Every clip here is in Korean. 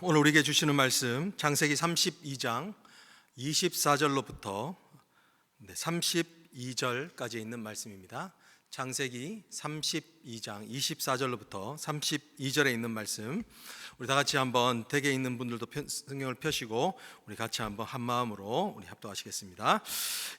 오늘 우리에게 주시는 말씀 창세기 32장 24절로부터 32절까지 있는 말씀입니다. 창세기 32장 24절로부터 32절에 있는 말씀, 우리 다 같이 한번 댁에 있는 분들도 성경을 펴시고 우리 같이 한번 한 마음으로 우리 합독하시겠습니다.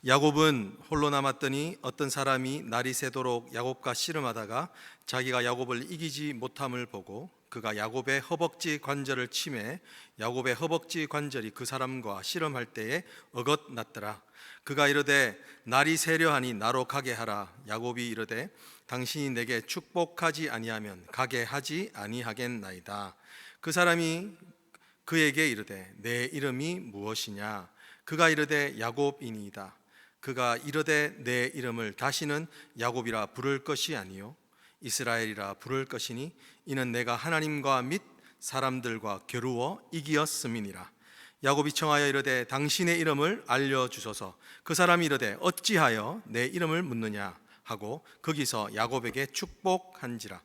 야곱은 홀로 남았더니 어떤 사람이 날이 새도록 야곱과 씨름하다가 자기가 야곱을 이기지 못함을 보고 그가 야곱의 허벅지 관절을 치매 야곱의 허벅지 관절이 그 사람과 씨름할 때에 어긋났더라. 그가 이르되 날이 새려하니 나로 가게 하라. 야곱이 이르되 당신이 내게 축복하지 아니하면 가게 하지 아니하겠나이다. 그 사람이 그에게 이르되 내 이름이 무엇이냐? 그가 이르되 야곱이니이다. 그가 이르되 내 이름을 다시는 야곱이라 부를 것이 아니요 이스라엘이라 부를 것이니 이는 내가 하나님과 및 사람들과 겨루어 이기었음이니라. 야곱이 청하여 이르되 당신의 이름을 알려주소서. 그 사람이 이르되 어찌하여 내 이름을 묻느냐 하고 거기서 야곱에게 축복한지라.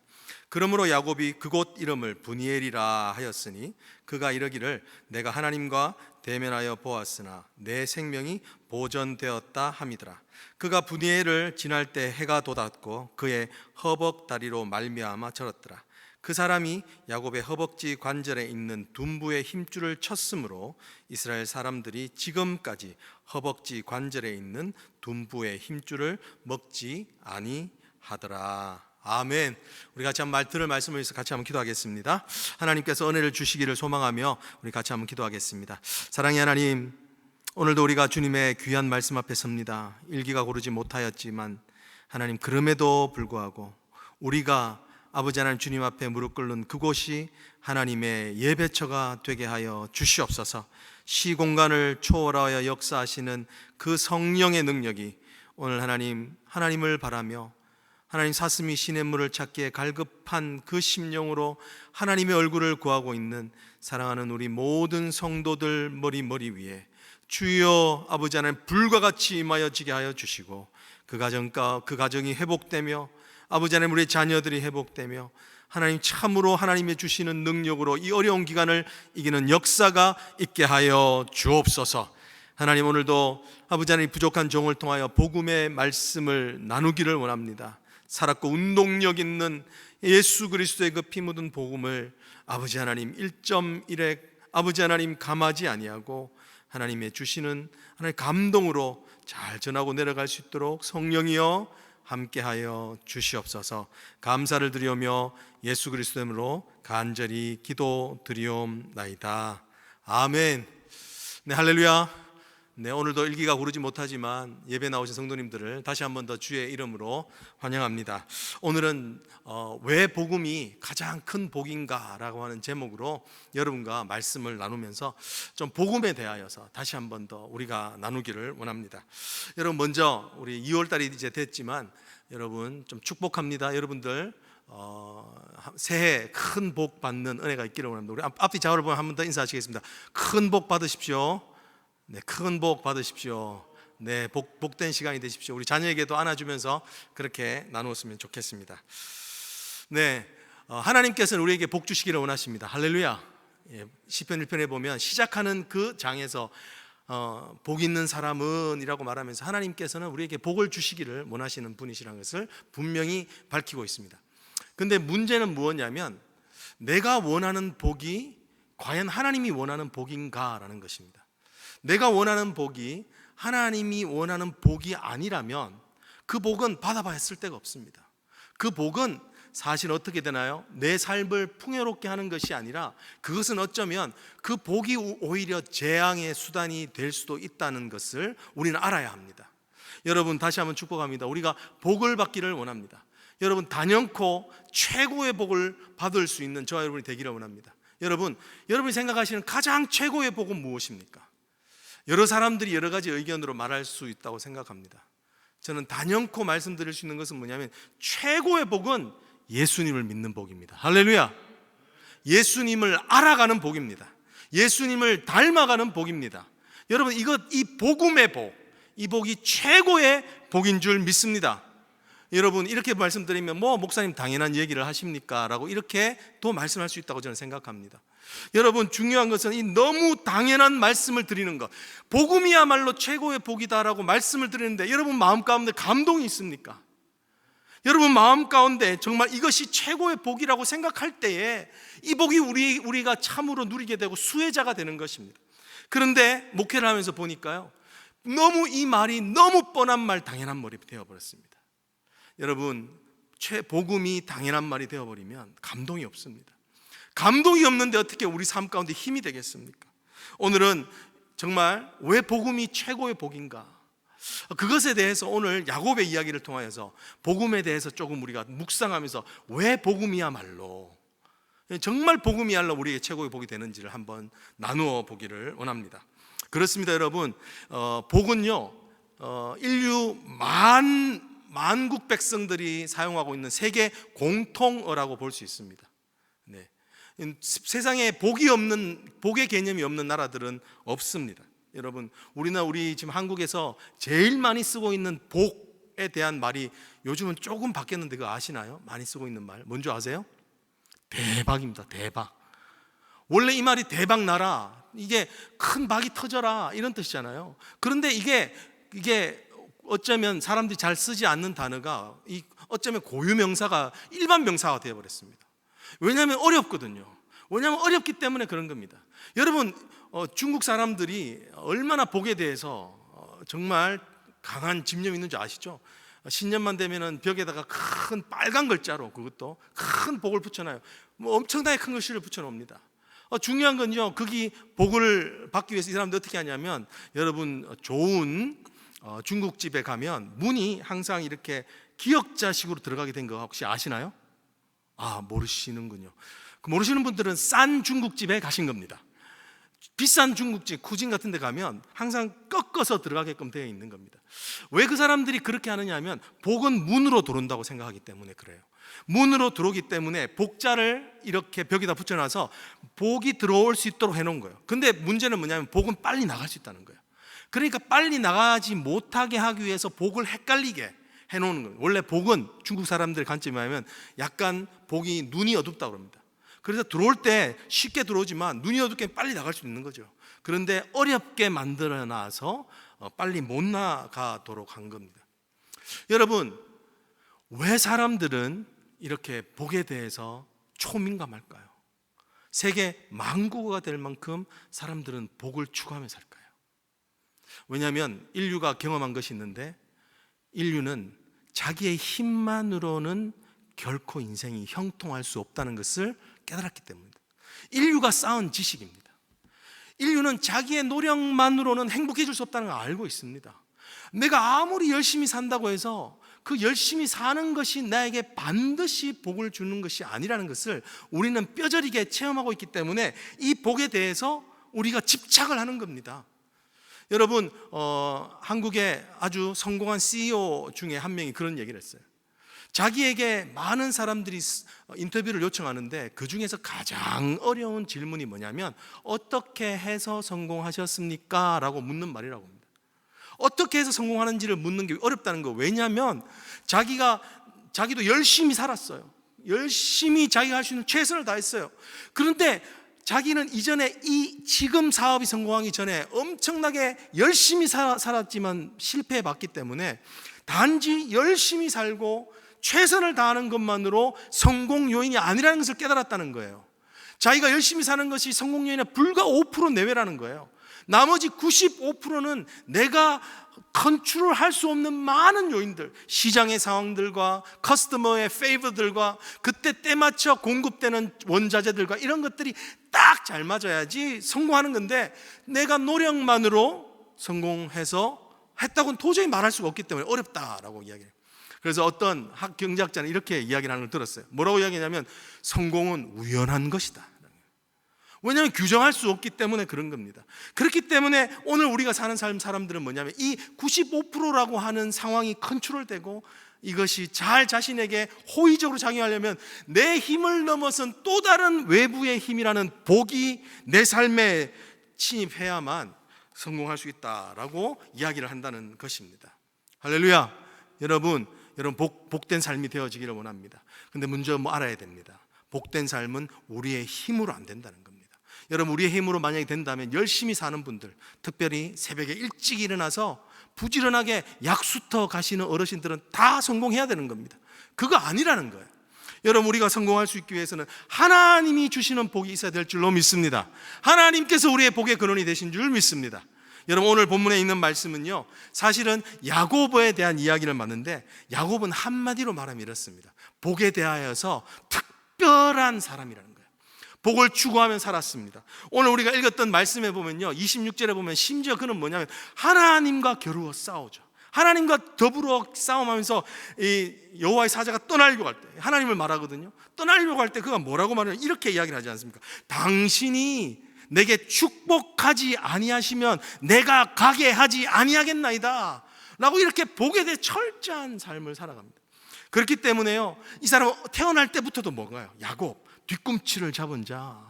그러므로 야곱이 그곳 이름을 브니엘이라 하였으니 그가 이르기를 내가 하나님과 대면하여 보았으나 내 생명이 보존되었다 함이더라. 그가 브니엘을 지날 때 해가 돋았고 그의 허벅다리로 말미암아 절었더라. 그 사람이 야곱의 허벅지 관절에 있는 둔부의 힘줄을 쳤으므로 이스라엘 사람들이 지금까지 허벅지 관절에 있는 둔부의 힘줄을 먹지 아니하더라. 아멘. 우리 같이 한번 들을 말씀을 위해서 같이 한번 기도하겠습니다. 하나님께서 은혜를 주시기를 소망하며 우리 같이 한번 기도하겠습니다. 사랑의 하나님, 오늘도 우리가 주님의 귀한 말씀 앞에 섭니다. 일기가 고르지 못하였지만 하나님, 그럼에도 불구하고 우리가 아버지 하나님 주님 앞에 무릎 꿇는 그곳이 하나님의 예배처가 되게 하여 주시옵소서. 시공간을 초월하여 역사하시는 그 성령의 능력이 오늘 하나님을 바라며 하나님 사슴이 시냇물을 찾기에 갈급한 그 심령으로 하나님의 얼굴을 구하고 있는 사랑하는 우리 모든 성도들 머리 위에 주여 아버지 하나님 불과 같이 임하여지게 하여 주시고 그 가정이 회복되며 아버지 하나님 우리 자녀들이 회복되며 하나님 참으로 하나님의 주시는 능력으로 이 어려운 기간을 이기는 역사가 있게 하여 주옵소서. 하나님, 오늘도 아버지 하나님 부족한 종을 통하여 복음의 말씀을 나누기를 원합니다. 살았고 운동력 있는 예수 그리스도의 그 피 묻은 복음을 아버지 하나님 1.1에 아버지 하나님 감하지 아니하고 하나님의 주시는 하나님 감동으로 잘 전하고 내려갈 수 있도록 성령이여 함께하여 주시옵소서. 감사를 드리오며 예수 그리스도의 이름으로 간절히 기도드리옵나이다. 아멘. 네, 할렐루야. 네, 오늘도 일기가 고르지 못하지만 예배 나오신 성도님들을 다시 한번 더 주의 이름으로 환영합니다. 오늘은 왜 복음이 가장 큰 복인가 라고 하는 제목으로 여러분과 말씀을 나누면서 좀 복음에 대하여서 다시 한번 더 우리가 나누기를 원합니다. 여러분, 먼저 우리 2월달이 이제 됐지만 여러분 좀 축복합니다. 여러분들 새해 큰 복 받는 은혜가 있기를 원합니다. 우리 앞뒤 좌우를 보면 한 번 더 인사하시겠습니다. 큰 복 받으십시오. 네, 큰 복 받으십시오. 네, 복된 시간이 되십시오. 우리 자녀에게도 안아주면서 그렇게 나누었으면 좋겠습니다. 네, 하나님께서는 우리에게 복 주시기를 원하십니다. 할렐루야. 예, 시편 1편에 보면 시작하는 그 장에서 복 있는 사람은 이라고 말하면서 하나님께서는 우리에게 복을 주시기를 원하시는 분이시라는 것을 분명히 밝히고 있습니다. 근데 문제는 무엇이냐면 내가 원하는 복이 과연 하나님이 원하는 복인가라는 것입니다. 내가 원하는 복이 하나님이 원하는 복이 아니라면 그 복은 받아봐야 쓸 데가 없습니다. 그 복은 사실 어떻게 되나요? 내 삶을 풍요롭게 하는 것이 아니라 그것은 어쩌면 그 복이 오히려 재앙의 수단이 될 수도 있다는 것을 우리는 알아야 합니다. 여러분, 다시 한번 축복합니다. 우리가 복을 받기를 원합니다. 여러분, 단연코 최고의 복을 받을 수 있는 저와 여러분이 되기를 원합니다. 여러분이 생각하시는 가장 최고의 복은 무엇입니까? 여러 사람들이 여러 가지 의견으로 말할 수 있다고 생각합니다. 저는 단연코 말씀드릴 수 있는 것은 뭐냐면 최고의 복은 예수님을 믿는 복입니다. 할렐루야. 예수님을 알아가는 복입니다. 예수님을 닮아가는 복입니다. 여러분, 이 복음의 복, 이 복이 최고의 복인 줄 믿습니다. 여러분 이렇게 말씀드리면 뭐 목사님 당연한 얘기를 하십니까? 라고 이렇게 또 말씀할 수 있다고 저는 생각합니다. 여러분 중요한 것은 이 너무 당연한 말씀을 드리는 것, 복음이야말로 최고의 복이다라고 말씀을 드리는데 여러분 마음 가운데 감동이 있습니까? 여러분 마음 가운데 정말 이것이 최고의 복이라고 생각할 때에 이 복이 우리가 참으로 누리게 되고 수혜자가 되는 것입니다. 그런데 목회를 하면서 보니까요, 너무 이 말이 너무 뻔한 말, 당연한 말이 되어버렸습니다. 여러분 복음이 당연한 말이 되어버리면 감동이 없습니다. 감동이 없는데 어떻게 우리 삶 가운데 힘이 되겠습니까? 오늘은 정말 왜 복음이 최고의 복인가, 그것에 대해서 오늘 야곱의 이야기를 통하여서 복음에 대해서 조금 우리가 묵상하면서 왜 복음이야말로, 정말 복음이야말로 우리의 최고의 복이 되는지를 한번 나누어 보기를 원합니다. 그렇습니다. 여러분 복은요 인류 만국 백성들이 사용하고 있는 세계 공통어라고 볼 수 있습니다. 네. 세상에 복의 개념이 없는 나라들은 없습니다. 여러분 우리 지금 한국에서 제일 많이 쓰고 있는 복에 대한 말이 요즘은 조금 바뀌었는데 그거 아시나요? 많이 쓰고 있는 말 뭔지 아세요? 대박입니다. 대박. 원래 이 말이 대박 나라, 이게 큰 박이 터져라 이런 뜻이잖아요. 그런데 이게 어쩌면 사람들이 잘 쓰지 않는 단어가 어쩌면 고유명사가 일반 명사가 되어버렸습니다. 왜냐하면 어렵거든요. 왜냐하면 어렵기 때문에 그런 겁니다. 여러분 중국 사람들이 얼마나 복에 대해서 정말 강한 집념이 있는 줄 아시죠? 신년만 되면은 벽에다가 큰 빨간 글자로 그것도 큰 복을 붙여놔요. 뭐 엄청나게 큰 글씨를 붙여놓습니다. 중요한 건요, 거기 복을 받기 위해서 이 사람들 어떻게 하냐면, 여러분 좋은 중국집에 가면 문이 항상 이렇게 기역자식으로 들어가게 된 거 혹시 아시나요? 모르시는군요. 모르시는 분들은 싼 중국집에 가신 겁니다. 비싼 중국집, 쿠진 같은 데 가면 항상 꺾어서 들어가게끔 되어 있는 겁니다. 왜 그 사람들이 그렇게 하느냐 하면 복은 문으로 들어온다고 생각하기 때문에 그래요. 문으로 들어오기 때문에 복자를 이렇게 벽에다 붙여놔서 복이 들어올 수 있도록 해놓은 거예요. 근데 문제는 뭐냐면 복은 빨리 나갈 수 있다는 거예요. 그러니까 빨리 나가지 못하게 하기 위해서 복을 헷갈리게 해놓는 거예요. 원래 복은 중국 사람들의 관점이 뭐냐면 약간 복이 눈이 어둡다고 합니다. 그래서 들어올 때 쉽게 들어오지만 눈이 어둡게 빨리 나갈 수 있는 거죠. 그런데 어렵게 만들어놔서 빨리 못 나가도록 한 겁니다. 여러분 왜 사람들은 이렇게 복에 대해서 초민감할까요? 세계 만국어가 될 만큼 사람들은 복을 추구하며 살까요? 왜냐하면 인류가 경험한 것이 있는데, 인류는 자기의 힘만으로는 결코 인생이 형통할 수 없다는 것을 깨달았기 때문입니다. 인류가 쌓은 지식입니다. 인류는 자기의 노력만으로는 행복해질 수 없다는 걸 알고 있습니다. 내가 아무리 열심히 산다고 해서 그 열심히 사는 것이 나에게 반드시 복을 주는 것이 아니라는 것을 우리는 뼈저리게 체험하고 있기 때문에 이 복에 대해서 우리가 집착을 하는 겁니다. 여러분 한국의 아주 성공한 CEO 중에 한 명이 그런 얘기를 했어요. 자기에게 많은 사람들이 인터뷰를 요청하는데 그 중에서 가장 어려운 질문이 뭐냐면 어떻게 해서 성공하셨습니까? 라고 묻는 말이라고 합니다. 어떻게 해서 성공하는지를 묻는 게 어렵다는 거. 왜냐하면 자기도 열심히 살았어요. 열심히 자기가 할 수 있는 최선을 다했어요. 그런데 자기는 이전에 지금 사업이 성공하기 전에 엄청나게 열심히 살았지만 실패해봤기 때문에 단지 열심히 살고 최선을 다하는 것만으로 성공 요인이 아니라는 것을 깨달았다는 거예요. 자기가 열심히 사는 것이 성공 요인의 불과 5% 내외라는 거예요. 나머지 95%는 내가 컨트롤할 수 없는 많은 요인들, 시장의 상황들과 커스터머의 페이버들과 그때 때맞춰 공급되는 원자재들과 이런 것들이 딱 잘 맞아야지 성공하는 건데, 내가 노력만으로 성공해서 했다고는 도저히 말할 수가 없기 때문에 어렵다라고 이야기해요. 그래서 어떤 경제학자는 이렇게 이야기를 하는 걸 들었어요. 뭐라고 이야기하냐면 성공은 우연한 것이다. 왜냐하면 규정할 수 없기 때문에 그런 겁니다. 그렇기 때문에 오늘 우리가 사는 사람들은 뭐냐면 이 95%라고 하는 상황이 컨트롤되고 이것이 잘 자신에게 호의적으로 작용하려면 내 힘을 넘어선 또 다른 외부의 힘이라는 복이 내 삶에 침입해야만 성공할 수 있다라고 이야기를 한다는 것입니다. 할렐루야. 여러분 여러분 복된 삶이 되어지기를 원합니다. 근데 먼저 알아야 됩니다. 복된 삶은 우리의 힘으로 안 된다는 겁니다. 여러분, 우리의 힘으로 만약에 된다면 열심히 사는 분들, 특별히 새벽에 일찍 일어나서 부지런하게 약수터 가시는 어르신들은 다 성공해야 되는 겁니다. 그거 아니라는 거예요. 여러분, 우리가 성공할 수 있기 위해서는 하나님이 주시는 복이 있어야 될 줄로 믿습니다. 하나님께서 우리의 복의 근원이 되신 줄 믿습니다. 여러분, 오늘 본문에 있는 말씀은요, 사실은 야고보에 대한 이야기를 맞는데, 야고보는 한마디로 말하면 이렇습니다. 복에 대하여서 특별한 사람이라는 거예요. 복을 추구하며 살았습니다. 오늘 우리가 읽었던 말씀에 보면요, 26절에 보면 심지어 그는 뭐냐면 하나님과 겨루어 싸우죠. 하나님과 더불어 싸움하면서 이 여호와의 사자가 떠나려고 할 때 하나님을 말하거든요. 떠나려고 할 때 그가 뭐라고 말해요? 이렇게 이야기를 하지 않습니까? 당신이 내게 축복하지 아니하시면 내가 가게 하지 아니하겠나이다 라고 이렇게 복에 대해 철저한 삶을 살아갑니다. 그렇기 때문에요, 이 사람은 태어날 때부터도 뭔가요? 야곱, 뒤꿈치를 잡은 자,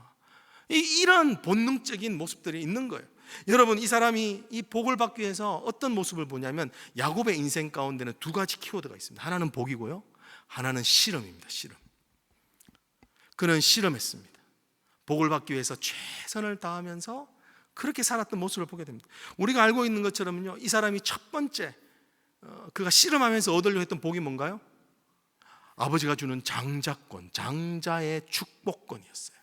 이런 본능적인 모습들이 있는 거예요. 여러분, 이 사람이 이 복을 받기 위해서 어떤 모습을 보냐면, 야곱의 인생 가운데는 두 가지 키워드가 있습니다. 하나는 복이고요, 하나는 실험입니다. 실험. 그는 실험했습니다. 복을 받기 위해서 최선을 다하면서 그렇게 살았던 모습을 보게 됩니다. 우리가 알고 있는 것처럼요, 이 사람이 첫 번째 그가 실험하면서 얻으려고 했던 복이 뭔가요? 아버지가 주는 장자권, 장자의 축복권이었어요.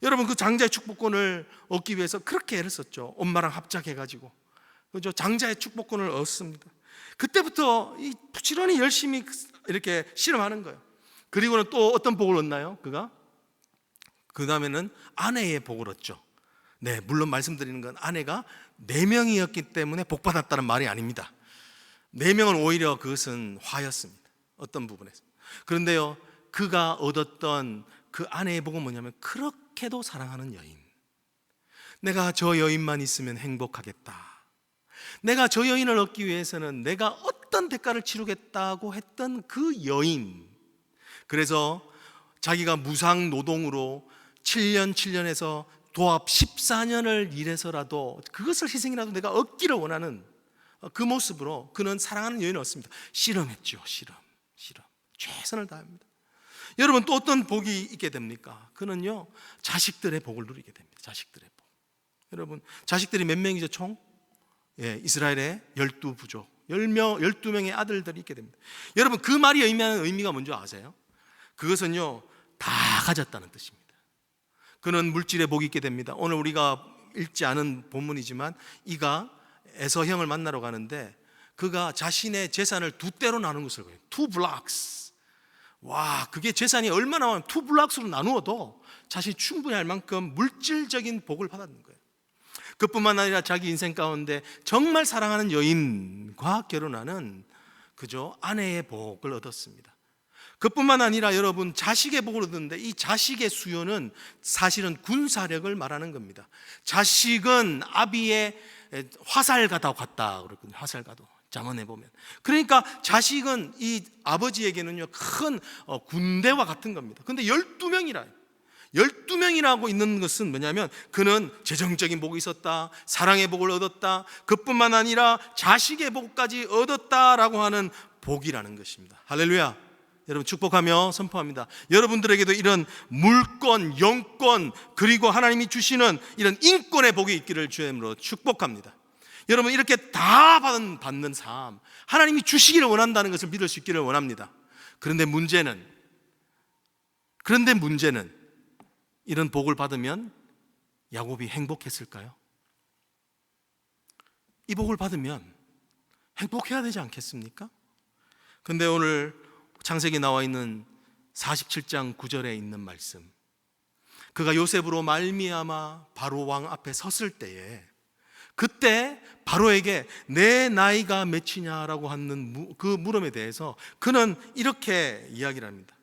여러분, 그 장자의 축복권을 얻기 위해서 그렇게 애를 썼죠. 엄마랑 합작해가지고, 그죠? 장자의 축복권을 얻습니다. 그때부터 부지런히 열심히 이렇게 실험하는 거예요. 그리고는 또 어떤 복을 얻나요? 그가 그 다음에는 아내의 복을 얻죠. 네, 물론 말씀드리는 건 아내가 4명이었기 때문에 복 받았다는 말이 아닙니다. 4명은 오히려 그것은 화였습니다. 어떤 부분에서. 그런데요, 그가 얻었던 그 아내의 복은 뭐냐면 그렇게도 사랑하는 여인. 내가 저 여인만 있으면 행복하겠다. 내가 저 여인을 얻기 위해서는 내가 어떤 대가를 치르겠다고 했던 그 여인. 그래서 자기가 무상 노동으로 7년에서 도합 14년을 일해서라도 그것을 희생이라도 내가 얻기를 원하는 그 모습으로 그는 사랑하는 여인을 얻습니다. 실험했죠. 실험. 최선을 다합니다. 여러분, 또 어떤 복이 있게 됩니까? 그는요, 자식들의 복을 누리게 됩니다. 자식들의 복. 여러분, 자식들이 몇 명이죠, 총? 예, 이스라엘의 12부족, 12명의 아들들이 있게 됩니다. 여러분, 그 말이 의미하는 의미가 뭔지 아세요? 그것은요, 다 가졌다는 뜻입니다. 그는 물질의 복이 있게 됩니다. 오늘 우리가 읽지 않은 본문이지만 이가 에서 형을 만나러 가는데 그가 자신의 재산을 2대로 나눈 것을 보여요. 2 blocks. 와, 그게 재산이 얼마나 많으면 2 blocks로 나누어도 자신이 충분히 할 만큼 물질적인 복을 받았는 거예요. 그뿐만 아니라 자기 인생 가운데 정말 사랑하는 여인과 결혼하는 그죠? 아내의 복을 얻었습니다. 그뿐만 아니라 여러분, 자식의 복을 얻었는데 이 자식의 수요는 사실은 군사력을 말하는 겁니다. 자식은 아비의 화살가도 같다 그랬거든요. 화살가도. 잠언에 보면. 그러니까 자식은 이 아버지에게는요, 큰 군대와 같은 겁니다. 근데 12명이라. 12명이라고 있는 것은 뭐냐면 그는 재정적인 복이 있었다, 사랑의 복을 얻었다, 그뿐만 아니라 자식의 복까지 얻었다라고 하는 복이라는 것입니다. 할렐루야. 여러분, 축복하며 선포합니다. 여러분들에게도 이런 물권, 영권, 그리고 하나님이 주시는 이런 인권의 복이 있기를 주의 이름으로 축복합니다. 여러분, 이렇게 다 받는 삶, 하나님이 주시기를 원한다는 것을 믿을 수 있기를 원합니다. 그런데 문제는 이런 복을 받으면 야곱이 행복했을까요? 이 복을 받으면 행복해야 되지 않겠습니까? 근데 오늘 창세기 나와 있는 47장 9절에 있는 말씀, 그가 요셉으로 말미암아 바로 왕 앞에 섰을 때에 그때 바로에게 내 나이가 몇이냐라고 하는 그 물음에 대해서 그는 이렇게 이야기를 합니다.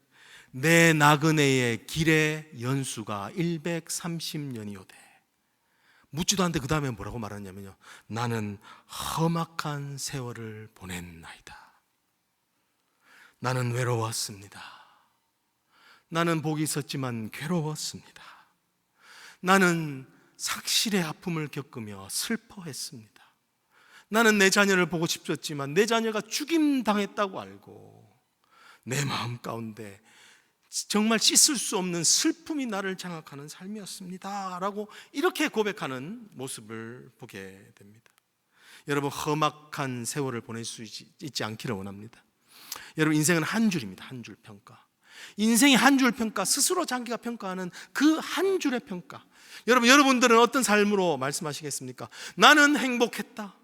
내 나그네의 길의 연수가 130년이오되. 묻지도 않는데 그 다음에 뭐라고 말하냐면요, 나는 험악한 세월을 보냈나이다. 나는 외로웠습니다. 나는 복이 있었지만 괴로웠습니다. 나는 상실의 아픔을 겪으며 슬퍼했습니다. 나는 내 자녀를 보고 싶었지만 내 자녀가 죽임당했다고 알고 내 마음 가운데 정말 씻을 수 없는 슬픔이 나를 장악하는 삶이었습니다 라고 이렇게 고백하는 모습을 보게 됩니다. 여러분, 험악한 세월을 보낼 수 있지 않기를 원합니다. 여러분, 인생은 한 줄입니다. 한 줄 평가. 인생이 한 줄 평가, 스스로 자기가 평가하는 그 한 줄의 평가. 여러분들은 어떤 삶으로 말씀하시겠습니까? 나는 행복했다,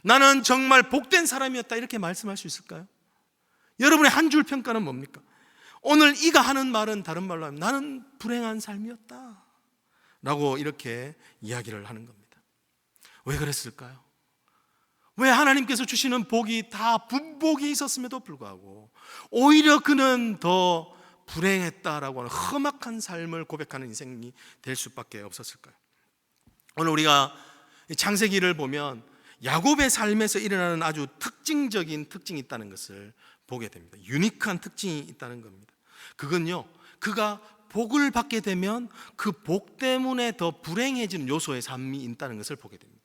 나는 정말 복된 사람이었다, 이렇게 말씀할 수 있을까요? 여러분의 한 줄 평가는 뭡니까? 오늘 이가 하는 말은 다른 말로 하면 나는 불행한 삶이었다 라고 이렇게 이야기를 하는 겁니다. 왜 그랬을까요? 왜 하나님께서 주시는 복이 다 분복이 있었음에도 불구하고 오히려 그는 더 불행했다라고 하는 험악한 삶을 고백하는 인생이 될 수밖에 없었을까요? 오늘 우리가 창세기를 보면 야곱의 삶에서 일어나는 아주 특징적인 특징이 있다는 것을 보게 됩니다. 유니크한 특징이 있다는 겁니다. 그건요, 그가 복을 받게 되면 그 복 때문에 더 불행해지는 요소의 삶이 있다는 것을 보게 됩니다.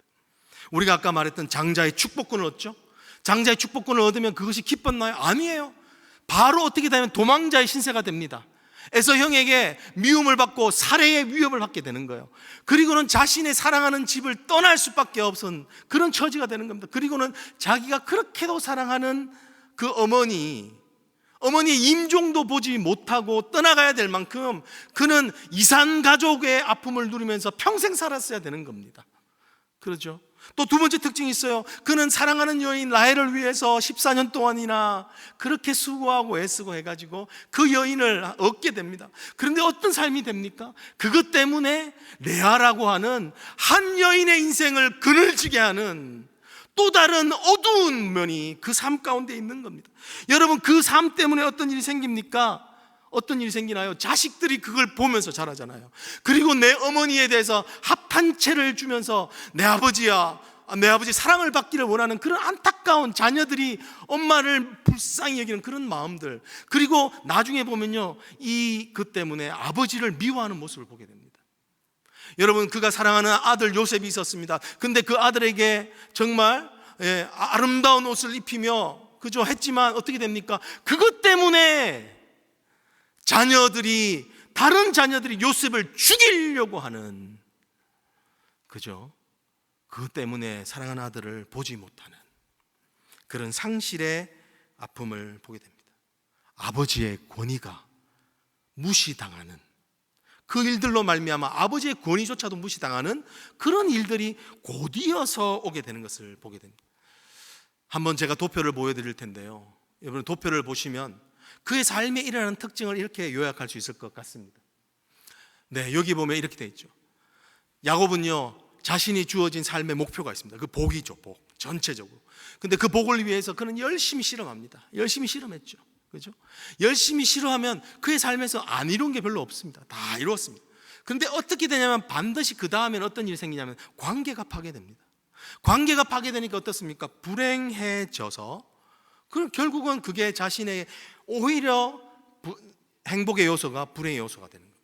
우리가 아까 말했던 장자의 축복권을 얻죠. 장자의 축복권을 얻으면 그것이 기뻤나요? 아니에요. 바로 어떻게 되면 도망자의 신세가 됩니다. 에서 형에게 미움을 받고 살해의 위협을 받게 되는 거예요. 그리고는 자신의 사랑하는 집을 떠날 수밖에 없은 그런 처지가 되는 겁니다. 그리고는 자기가 그렇게도 사랑하는 그 어머니의 임종도 보지 못하고 떠나가야 될 만큼 그는 이산 가족의 아픔을 누리면서 평생 살았어야 되는 겁니다. 그렇죠? 또 두 번째 특징이 있어요. 그는 사랑하는 여인 라헬을 위해서 14년 동안이나 그렇게 수고하고 애쓰고 해가지고 그 여인을 얻게 됩니다. 그런데 어떤 삶이 됩니까? 그것 때문에 레아라고 하는 한 여인의 인생을 그늘지게 하는 또 다른 어두운 면이 그 삶 가운데 있는 겁니다. 여러분, 그 삶 때문에 어떤 일이 생깁니까? 어떤 일이 생기나요? 자식들이 그걸 보면서 자라잖아요. 그리고 내 어머니에 대해서 합한 채를 주면서 내 아버지 사랑을 받기를 원하는 그런 안타까운 자녀들이 엄마를 불쌍히 여기는 그런 마음들, 그리고 나중에 보면요, 그 때문에 아버지를 미워하는 모습을 보게 됩니다. 여러분, 그가 사랑하는 아들 요셉이 있었습니다. 근데 그 아들에게 정말 아름다운 옷을 입히며 그죠 했지만 어떻게 됩니까? 그것 때문에 다른 자녀들이 요셉을 죽이려고 하는, 그죠? 그것 때문에 사랑하는 아들을 보지 못하는 그런 상실의 아픔을 보게 됩니다. 아버지의 권위가 무시당하는 그 일들로 말미암아 아버지의 권위조차도 무시당하는 그런 일들이 곧이어서 오게 되는 것을 보게 됩니다. 한번 제가 도표를 보여드릴 텐데요, 여러분, 도표를 보시면 그의 삶에 일어나는 특징을 이렇게 요약할 수 있을 것 같습니다. 네, 여기 보면 이렇게 돼 있죠. 야곱은요, 자신이 주어진 삶의 목표가 있습니다. 그 복이죠, 복. 전체적으로. 근데 그 복을 위해서 그는 열심히 실험합니다. 열심히 실험했죠. 그죠? 열심히 실험하면 그의 삶에서 안 이룬 게 별로 없습니다. 다 이루었습니다. 그런데 어떻게 되냐면 반드시 그 다음에는 어떤 일이 생기냐면 관계가 파괴됩니다. 관계가 파괴되니까 어떻습니까? 불행해져서 그럼 결국은 그게 자신의 오히려 행복의 요소가 불행의 요소가 되는 겁니다.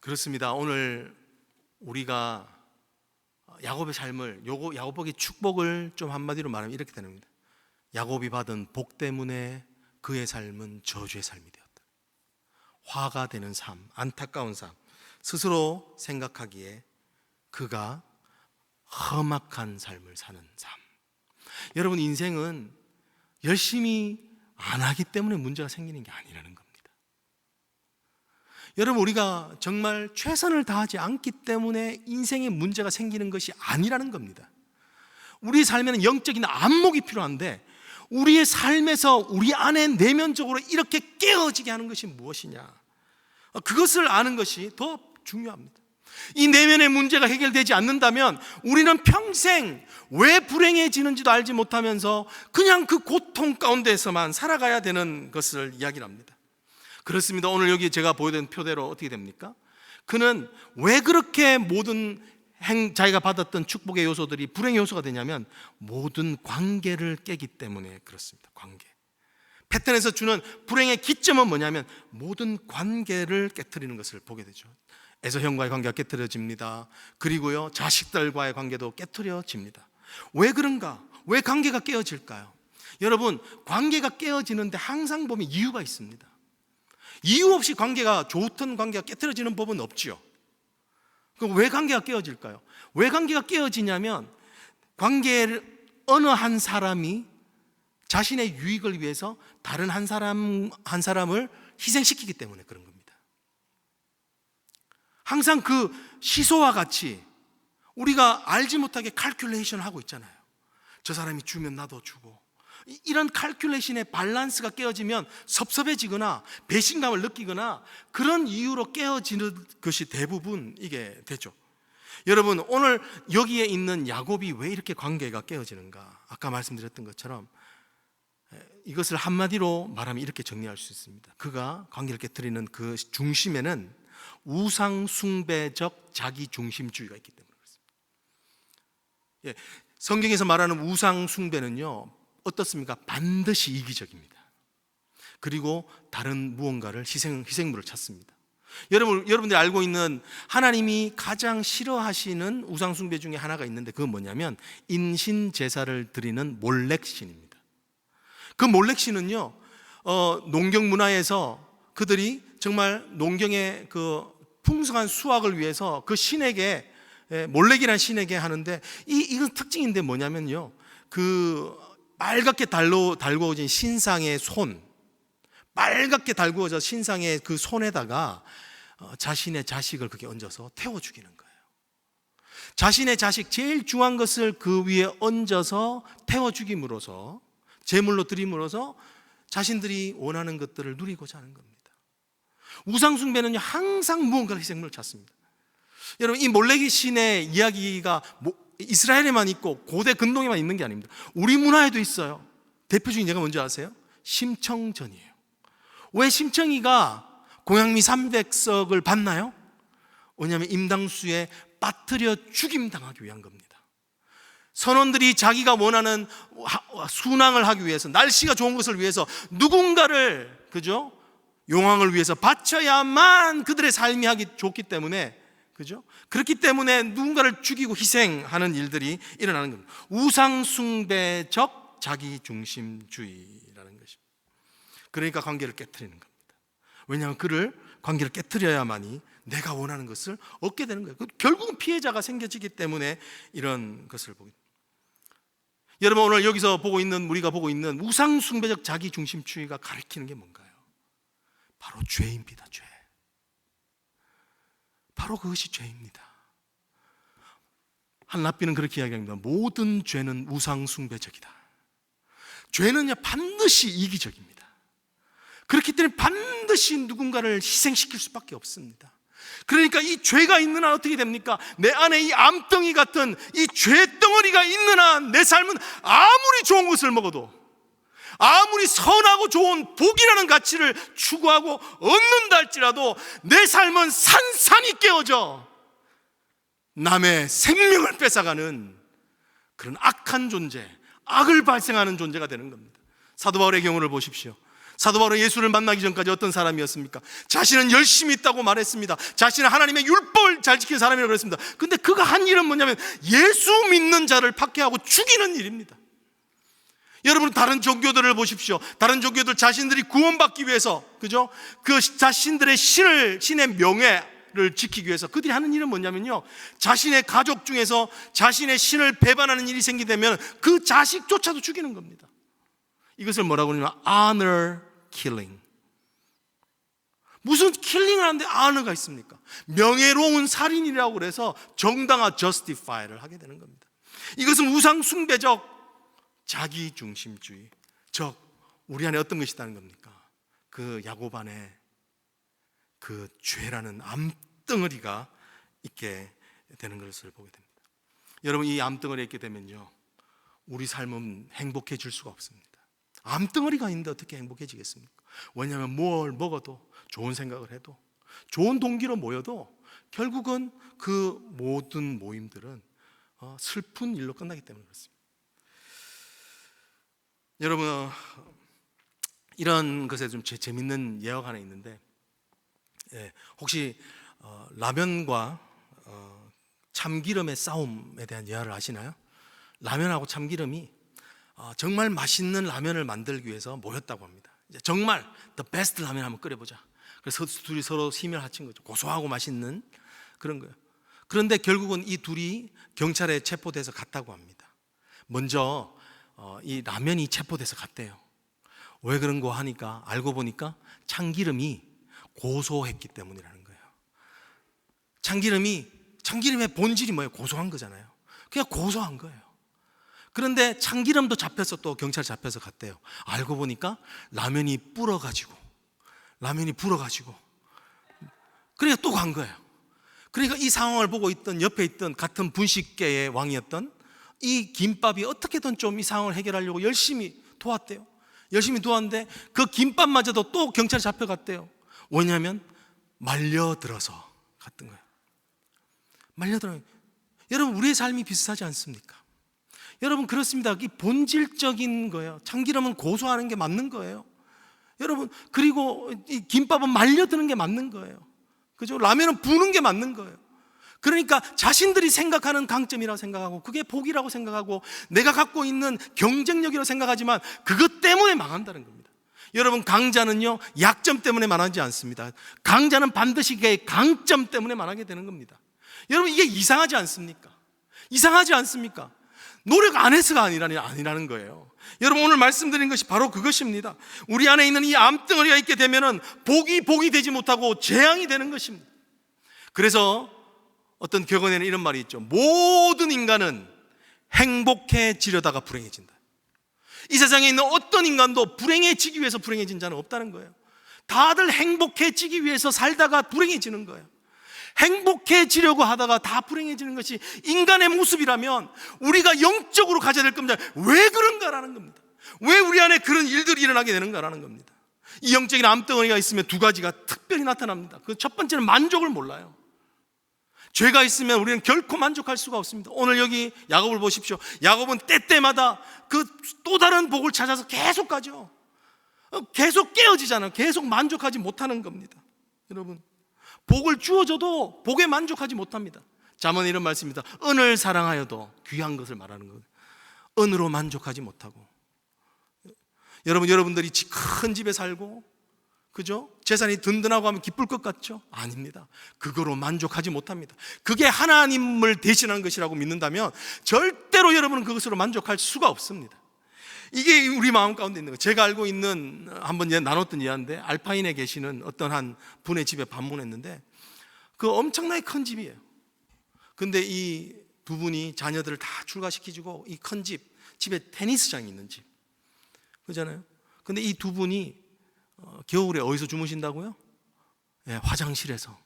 그렇습니다. 오늘 우리가 야곱의 삶을, 야곱의 축복을 좀 한마디로 말하면 이렇게 되는 겁니다. 야곱이 받은 복 때문에 그의 삶은 저주의 삶이 되었다. 화가 되는 삶, 안타까운 삶, 스스로 생각하기에 그가 험악한 삶을 사는 삶. 여러분, 인생은 열심히 안 하기 때문에 문제가 생기는 게 아니라는 겁니다. 여러분, 우리가 정말 최선을 다하지 않기 때문에 인생에 문제가 생기는 것이 아니라는 겁니다. 우리 삶에는 영적인 안목이 필요한데 우리의 삶에서 우리 안에 내면적으로 이렇게 깨어지게 하는 것이 무엇이냐, 그것을 아는 것이 더 중요합니다. 이 내면의 문제가 해결되지 않는다면 우리는 평생 왜 불행해지는지도 알지 못하면서 그냥 그 고통 가운데서만 살아가야 되는 것을 이야기를 합니다. 그렇습니다. 오늘 여기 제가 보여드린 표대로 어떻게 됩니까? 그는 왜 그렇게 모든 자기가 받았던 축복의 요소들이 불행의 요소가 되냐면 모든 관계를 깨기 때문에 그렇습니다. 관계. 패턴에서 주는 불행의 기점은 뭐냐면 모든 관계를 깨트리는 것을 보게 되죠. 에서 형과의 관계가 깨트려집니다. 그리고요, 자식들과의 관계도 깨트려집니다. 왜 그런가? 왜 관계가 깨어질까요? 여러분, 관계가 깨어지는데 항상 보면 이유가 있습니다. 이유 없이 관계가, 좋던 관계가 깨트려지는 법은 없죠. 그럼 왜 관계가 깨어질까요? 왜 관계가 깨어지냐면, 관계를 어느 한 사람이 자신의 유익을 위해서 다른 한 사람을 희생시키기 때문에 그런 겁니다. 항상 그 시소와 같이 우리가 알지 못하게 칼큘레이션을 하고 있잖아요. 저 사람이 주면 나도 주고, 이런 칼큘레이션의 밸런스가 깨어지면 섭섭해지거나 배신감을 느끼거나 그런 이유로 깨어지는 것이 대부분 이게 되죠. 여러분, 오늘 여기에 있는 야곱이 왜 이렇게 관계가 깨어지는가? 아까 말씀드렸던 것처럼 이것을 한마디로 말하면 이렇게 정리할 수 있습니다. 그가 관계를 깨뜨리는 그 중심에는 우상숭배적 자기중심주의가 있기 때문에 그렇습니다. 성경에서 말하는 우상숭배는요, 어떻습니까? 반드시 이기적입니다. 그리고 다른 무언가를 희생물을 찾습니다. 여러분들이 알고 있는 하나님이 가장 싫어하시는 우상숭배 중에 하나가 있는데, 그건 뭐냐면 인신제사를 드리는 몰렉신입니다. 그 몰렉신은요, 농경 문화에서 그들이 정말 농경의 그 풍성한 수확을 위해서 그 신에게, 몰렉이라는 신에게 하는데, 이건 특징인데 뭐냐면요, 그 빨갛게 달구어진 신상의 손, 빨갛게 달구어져 신상의 그 손에다가 자신의 자식을 그게 얹어서 태워 죽이는 거예요. 자신의 자식, 제일 중요한 것을 그 위에 얹어서 태워 죽임으로써, 제물로 드림으로써 자신들이 원하는 것들을 누리고자 하는 겁니다. 우상숭배는요, 항상 무언가를 희생물을 찾습니다. 여러분, 이 몰렉의 신의 이야기가 이스라엘에만 있고 고대 근동에만 있는 게 아닙니다. 우리 문화에도 있어요. 대표적인 예가 뭔지 아세요? 심청전이에요. 왜 심청이가 공양미 300석을 받나요? 왜냐하면 임당수에 빠뜨려 죽임당하기 위한 겁니다. 선원들이 자기가 원하는 순항을 하기 위해서, 날씨가 좋은 것을 위해서 누군가를, 그죠? 용왕을 위해서 바쳐야만 그들의 삶이 하기 좋기 때문에, 그죠? 그렇기 때문에 누군가를 죽이고 희생하는 일들이 일어나는 겁니다. 우상숭배적 자기중심주의라는 것입니다. 그러니까 관계를 깨트리는 겁니다. 왜냐하면 관계를 깨트려야만이 내가 원하는 것을 얻게 되는 거예요. 결국은 피해자가 생겨지기 때문에 이런 것을 보게 됩니다. 여러분, 오늘 여기서 우리가 보고 있는 우상숭배적 자기중심주의가 가리키는 게 뭔가요? 바로 죄입니다. 죄. 바로 그것이 죄입니다. 한랍비는 그렇게 이야기합니다. 모든 죄는 우상숭배적이다. 죄는요, 반드시 이기적입니다. 그렇기 때문에 반드시 누군가를 희생시킬 수밖에 없습니다. 그러니까 이 죄가 있는 한 어떻게 됩니까? 내 안에 이 암덩이 같은 이 죄덩어리가 있는 한 내 삶은 아무리 좋은 것을 먹어도, 아무리 선하고 좋은 복이라는 가치를 추구하고 얻는다 할지라도 내 삶은 산산이 깨어져 남의 생명을 뺏어가는 그런 악한 존재, 악을 발생하는 존재가 되는 겁니다. 사도 바울의 경우를 보십시오. 사도 바울은 예수를 만나기 전까지 어떤 사람이었습니까? 자신은 열심히 있다고 말했습니다. 자신은 하나님의 율법을 잘 지키는 사람이라고 그랬습니다. 근데 그가 한 일은 뭐냐면 예수 믿는 자를 박해하고 죽이는 일입니다. 여러분, 다른 종교들을 보십시오. 다른 종교들 자신들이 구원받기 위해서, 그죠? 그 자신들의 신의 명예를 지키기 위해서 그들이 하는 일은 뭐냐면요, 자신의 가족 중에서 자신의 신을 배반하는 일이 생기면 그 자식조차도 죽이는 겁니다. 이것을 뭐라고 하냐면 honor killing. 무슨 킬링을 하는데 honor가 있습니까? 명예로운 살인이라고 그래서 정당화 justify를 하게 되는 겁니다. 이것은 우상숭배적 자기중심주의, 즉 우리 안에 어떤 것이 있다는 겁니까? 그 야곱 안에 그 죄라는 암덩어리가 있게 되는 것을 보게 됩니다. 여러분, 이 암덩어리에 있게 되면요, 우리 삶은 행복해질 수가 없습니다. 암덩어리가 있는데 어떻게 행복해지겠습니까? 왜냐하면 뭘 먹어도, 좋은 생각을 해도, 좋은 동기로 모여도 결국은 그 모든 모임들은 슬픈 일로 끝나기 때문에 그렇습니다. 여러분, 이런 것에 좀 재밌는 예화가 하나 있는데, 혹시 라면과 참기름의 싸움에 대한 예화를 아시나요? 라면하고 참기름이 정말 맛있는 라면을 만들기 위해서 모였다고 합니다. 이제 정말 the best 라면 한번 끓여보자. 그래서 둘이 서로 힘을 합친 거죠. 고소하고 맛있는 그런 거예요. 그런데 결국은 이 둘이 경찰에 체포돼서 갔다고 합니다. 먼저 이 라면이 체포돼서 갔대요. 왜 그런 거 하니까 알고 보니까 참기름이 고소했기 때문이라는 거예요. 참기름의 본질이 뭐예요? 고소한 거잖아요. 그냥 고소한 거예요. 그런데 참기름도 잡혀서 또 경찰 잡혀서 갔대요. 알고 보니까 라면이 불어가지고 그러니까 또 간 거예요. 그러니까 이 상황을 보고 있던 옆에 있던 같은 분식계의 왕이었던 이 김밥이 어떻게든 좀 이 상황을 해결하려고 열심히 도왔대요. 열심히 도왔는데 그 김밥마저도 또 경찰에 잡혀갔대요. 왜냐하면 말려들어서 갔던 거예요. 여러분, 우리의 삶이 비슷하지 않습니까? 여러분, 그렇습니다. 이 본질적인 거예요. 참기름은 고소하는 게 맞는 거예요. 여러분, 그리고 이 김밥은 말려드는 게 맞는 거예요. 그죠? 라면은 부는 게 맞는 거예요. 그러니까 자신들이 생각하는 강점이라고 생각하고 그게 복이라고 생각하고 내가 갖고 있는 경쟁력이라고 생각하지만 그것 때문에 망한다는 겁니다. 여러분, 강자는요 약점 때문에 망하지 않습니다. 강자는 반드시 그의 강점 때문에 망하게 되는 겁니다. 여러분, 이게 이상하지 않습니까? 이상하지 않습니까? 노력 안 해서가 아니라는 거예요. 여러분, 오늘 말씀드린 것이 바로 그것입니다. 우리 안에 있는 이 암덩어리가 있게 되면은 복이 되지 못하고 재앙이 되는 것입니다. 그래서 어떤 격언에는 이런 말이 있죠. 모든 인간은 행복해지려다가 불행해진다. 이 세상에 있는 어떤 인간도 불행해지기 위해서 불행해진 자는 없다는 거예요. 다들 행복해지기 위해서 살다가 불행해지는 거예요. 행복해지려고 하다가 다 불행해지는 것이 인간의 모습이라면 우리가 영적으로 가져야 될 겁니다. 왜 그런가라는 겁니다. 왜 우리 안에 그런 일들이 일어나게 되는가라는 겁니다. 이 영적인 암덩어리가 있으면 두 가지가 특별히 나타납니다. 그 첫 번째는 만족을 몰라요. 죄가 있으면 우리는 결코 만족할 수가 없습니다. 오늘 여기 야곱을 보십시오. 야곱은 때때마다 그 또 다른 복을 찾아서 계속 가죠. 계속 깨어지잖아요. 계속 만족하지 못하는 겁니다. 여러분, 복을 주어져도 복에 만족하지 못합니다. 잠언에 이런 말씀입니다. 은을 사랑하여도 귀한 것을 말하는 거예요. 은으로 만족하지 못하고. 여러분들이 큰 집에 살고, 그죠? 재산이 든든하고 하면 기쁠 것 같죠? 아닙니다. 그거로 만족하지 못합니다. 그게 하나님을 대신하는 것이라고 믿는다면 절대로 여러분은 그것으로 만족할 수가 없습니다. 이게 우리 마음 가운데 있는 거예요. 제가 알고 있는, 한번 나눴던 예화인데, 알파인에 계시는 어떤 한 분의 집에 방문했는데 그 엄청나게 큰 집이에요. 근데 이 두 분이 자녀들을 다 출가시키고 이 큰 집에 테니스장이 있는 집, 그잖아요. 근데 이 두 분이 겨울에 어디서 주무신다고요? 네, 화장실에서.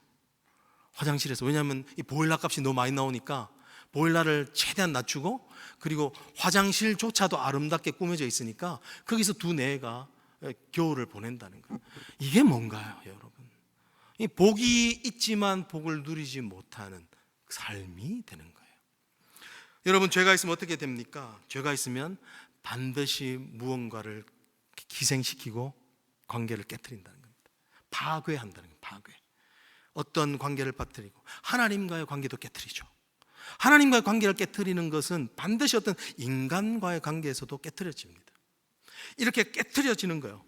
왜냐하면 이 보일러 값이 너무 많이 나오니까 보일러를 최대한 낮추고, 그리고 화장실조차도 아름답게 꾸며져 있으니까 거기서 두 내가 겨울을 보낸다는 거예요. 이게 뭔가요, 여러분? 이 복이 있지만 복을 누리지 못하는 삶이 되는 거예요. 여러분, 죄가 있으면 어떻게 됩니까? 죄가 있으면 반드시 무언가를 희생시키고 관계를 깨트린다는 겁니다. 파괴한다는 거예요. 파괴. 어떤 관계를 빠뜨리고 하나님과의 관계도 깨트리죠. 하나님과의 관계를 깨트리는 것은 반드시 어떤 인간과의 관계에서도 깨트려집니다. 이렇게 깨트려지는 거예요.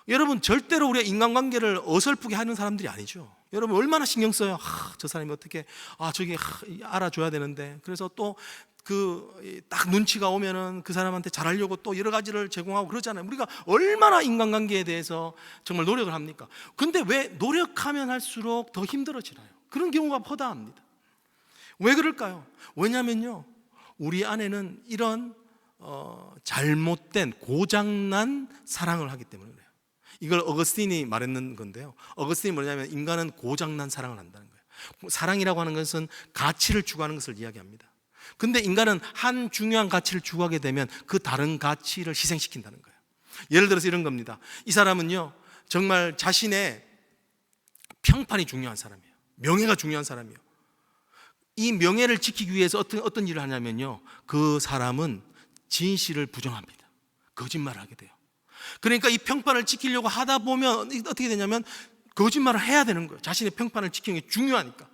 여러분, 절대로 우리가 인간관계를 어설프게 하는 사람들이 아니죠. 여러분, 얼마나 신경 써요. 저 사람이 어떻게, 저기 알아줘야 되는데. 그래서 또 딱 눈치가 오면은 그 사람한테 잘하려고 또 여러 가지를 제공하고 그러잖아요. 우리가 얼마나 인간관계에 대해서 정말 노력을 합니까? 근데 왜 노력하면 할수록 더 힘들어지나요? 그런 경우가 허다합니다. 왜 그럴까요? 왜냐면요, 우리 안에는 이런 잘못된 고장난 사랑을 하기 때문에 그래요. 이걸 어거스틴이 말했는 건데요. 어거스틴이 뭐냐면 인간은 고장난 사랑을 한다는 거예요. 사랑이라고 하는 것은 가치를 추구하는 것을 이야기합니다. 근데 인간은 한 중요한 가치를 추구하게 되면 그 다른 가치를 희생시킨다는 거예요. 예를 들어서 이런 겁니다. 이 사람은요, 정말 자신의 평판이 중요한 사람이에요. 명예가 중요한 사람이에요. 이 명예를 지키기 위해서 어떤 일을 하냐면요, 그 사람은 진실을 부정합니다. 거짓말을 하게 돼요. 그러니까 이 평판을 지키려고 하다 보면 어떻게 되냐면 거짓말을 해야 되는 거예요. 자신의 평판을 지키는 게 중요하니까.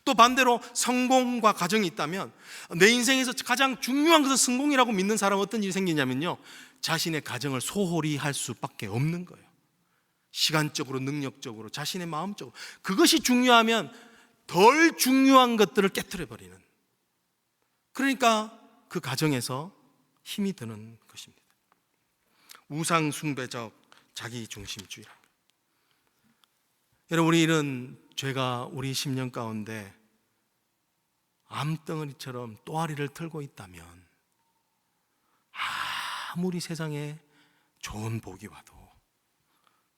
또 반대로 성공과 가정이 있다면 내 인생에서 가장 중요한 것은 성공이라고 믿는 사람은 어떤 일이 생기냐면요, 자신의 가정을 소홀히 할 수밖에 없는 거예요. 시간적으로, 능력적으로, 자신의 마음적으로. 그것이 중요하면 덜 중요한 것들을 깨트려 버리는, 그러니까 그 가정에서 힘이 드는 것입니다. 우상숭배적 자기중심주의랍니다. 여러분, 우리 이런 죄가 우리 심령 가운데 암덩어리처럼 또아리를 틀고 있다면 아무리 세상에 좋은 복이 와도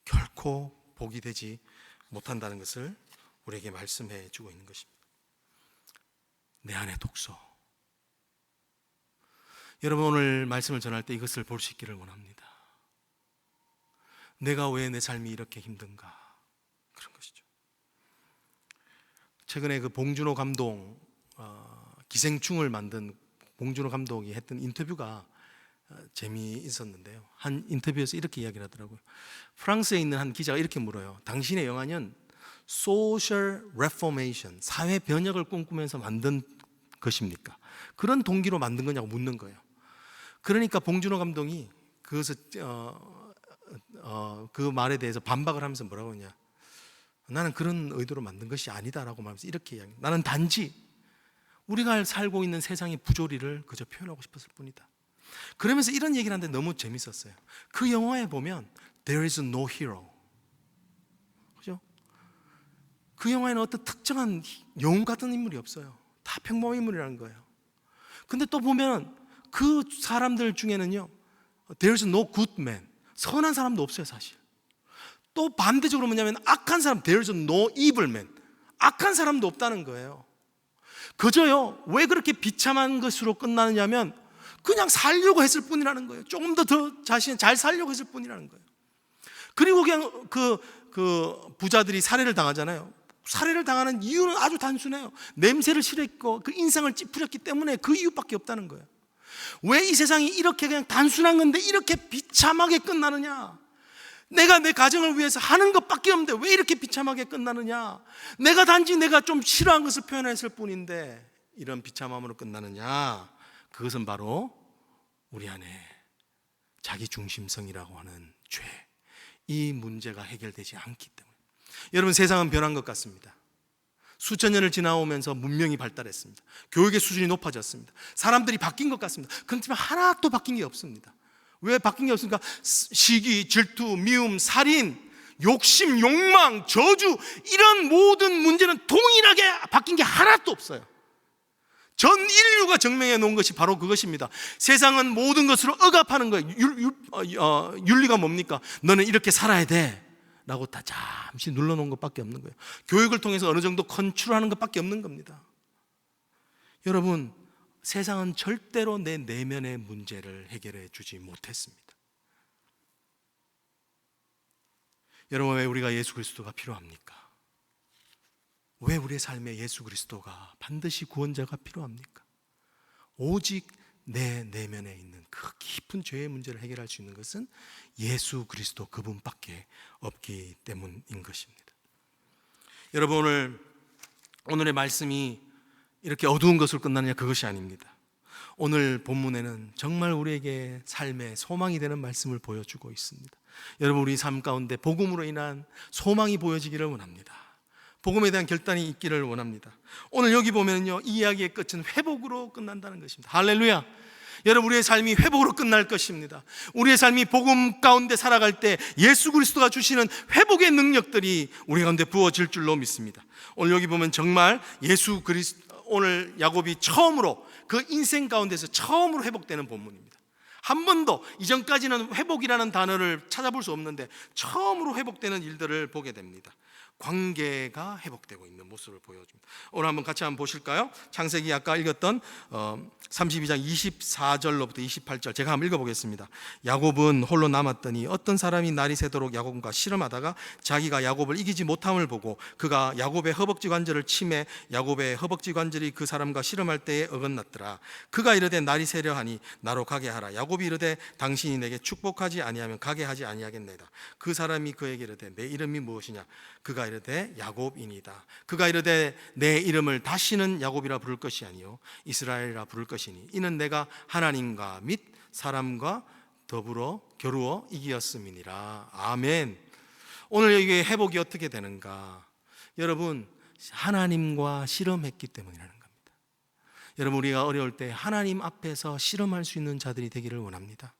결코 복이 되지 못한다는 것을 우리에게 말씀해 주고 있는 것입니다. 내 안의 독소. 여러분, 오늘 말씀을 전할 때 이것을 볼 수 있기를 원합니다. 내가 왜 내 삶이 이렇게 힘든가, 그런 것이죠. 최근에 그 봉준호 감독, 기생충을 만든 봉준호 감독이 했던 인터뷰가 재미있었는데요. 한 인터뷰에서 이렇게 이야기를 하더라고요. 프랑스에 있는 한 기자가 이렇게 물어요. 당신의 영화는 Social Reformation, 사회 변혁을 꿈꾸면서 만든 것입니까? 그런 동기로 만든 거냐고 묻는 거예요. 그러니까 봉준호 감독이 그것을 그 말에 대해서 반박을 하면서 뭐라고 하냐, 나는 그런 의도로 만든 것이 아니다라고 말하면서 이렇게 이야기해요. 나는 단지 우리가 살고 있는 세상의 부조리를 그저 표현하고 싶었을 뿐이다. 그러면서 이런 얘기를 하는데 너무 재밌었어요. 그 영화에 보면 There is no hero, 그죠? 그 영화에는 어떤 특정한 영웅 같은 인물이 없어요. 다 평범한 인물이라는 거예요. 근데 또 보면 그 사람들 중에는요, There is no good man, 선한 사람도 없어요, 사실. 또 반대적으로 뭐냐면 악한 사람, There is no evil man, 악한 사람도 없다는 거예요. 그저요, 왜 그렇게 비참한 것으로 끝나느냐면 그냥 살려고 했을 뿐이라는 거예요. 조금 더 자신을 잘 살려고 했을 뿐이라는 거예요. 그리고 그냥 그 부자들이 살해를 당하잖아요. 살해를 당하는 이유는 아주 단순해요. 냄새를 싫어했고 그 인상을 찌푸렸기 때문에 그 이유밖에 없다는 거예요. 왜 이 세상이 이렇게 그냥 단순한 건데 이렇게 비참하게 끝나느냐? 내가 내 가정을 위해서 하는 것밖에 없는데 왜 이렇게 비참하게 끝나느냐? 내가 단지 내가 좀 싫어한 것을 표현했을 뿐인데 이런 비참함으로 끝나느냐? 그것은 바로 우리 안에 자기중심성이라고 하는 죄, 이 문제가 해결되지 않기 때문에. 여러분, 세상은 변한 것 같습니다. 수천 년을 지나오면서 문명이 발달했습니다. 교육의 수준이 높아졌습니다. 사람들이 바뀐 것 같습니다. 그렇지만 하나도 바뀐 게 없습니다. 왜 바뀐 게 없습니까? 시기, 질투, 미움, 살인, 욕심, 욕망, 저주, 이런 모든 문제는 동일하게 바뀐 게 하나도 없어요. 전 인류가 증명해 놓은 것이 바로 그것입니다. 세상은 모든 것으로 억압하는 거예요. 윤리가 뭡니까? 너는 이렇게 살아야 돼 라고 다 잠시 눌러놓은 것밖에 없는 거예요. 교육을 통해서 어느 정도 컨트롤하는 것밖에 없는 겁니다. 여러분, 세상은 절대로 내 내면의 문제를 해결해 주지 못했습니다. 여러분, 왜 우리가 예수 그리스도가 필요합니까? 왜 우리의 삶에 예수 그리스도가 반드시 구원자가 필요합니까? 오직 내 내면에 있는 그 깊은 죄의 문제를 해결할 수 있는 것은 예수 그리스도 그분밖에 없기 때문인 것입니다. 여러분, 오늘의 말씀이 이렇게 어두운 것으로 끝나느냐, 그것이 아닙니다. 오늘 본문에는 정말 우리에게 삶의 소망이 되는 말씀을 보여주고 있습니다. 여러분, 우리 삶 가운데 복음으로 인한 소망이 보여지기를 원합니다. 복음에 대한 결단이 있기를 원합니다. 오늘 여기 보면요, 이 이야기의 끝은 회복으로 끝난다는 것입니다. 할렐루야. 여러분, 우리의 삶이 회복으로 끝날 것입니다. 우리의 삶이 복음 가운데 살아갈 때 예수 그리스도가 주시는 회복의 능력들이 우리 가운데 부어질 줄로 믿습니다. 오늘 여기 보면 정말 예수 그리스도, 오늘 야곱이 처음으로 그 인생 가운데서 처음으로 회복되는 본문입니다. 한 번도 이전까지는 회복이라는 단어를 찾아볼 수 없는데 처음으로 회복되는 일들을 보게 됩니다. 관계가 회복되고 있는 모습을 보여줍니다. 오늘 같이 한번 보실까요? 창세기 아까 읽었던 32장 24절로부터 28절 제가 한번 읽어보겠습니다. 야곱은 홀로 남았더니 어떤 사람이 날이 새도록 야곱과 씨름하다가 자기가 야곱을 이기지 못함을 보고 그가 야곱의 허벅지 관절을 치매 야곱의 허벅지 관절이 그 사람과 씨름할 때에 어긋났더라. 그가 이르되 날이 새려 하니 나로 가게 하라. 야곱이 이르되 당신이 내게 축복하지 아니하면 가게 하지 아니하겠나이다. 그 사람이 그에게 이르되 내 이름이 무엇이냐? 그가 이르되 야곱이니이다. 그가 이르되 내 이름을 다시는 야곱이라 부를 것이 아니요 이스라엘이라 부를 것이니 이는 내가 하나님과 및 사람과 더불어 겨루어 이기었음이니라. 아멘. 오늘 이게 회복이 어떻게 되는가? 여러분, 하나님과 씨름했기 때문이라는 겁니다. 여러분, 우리가 어려울 때 하나님 앞에서 씨름할 수 있는 자들이 되기를 원합니다.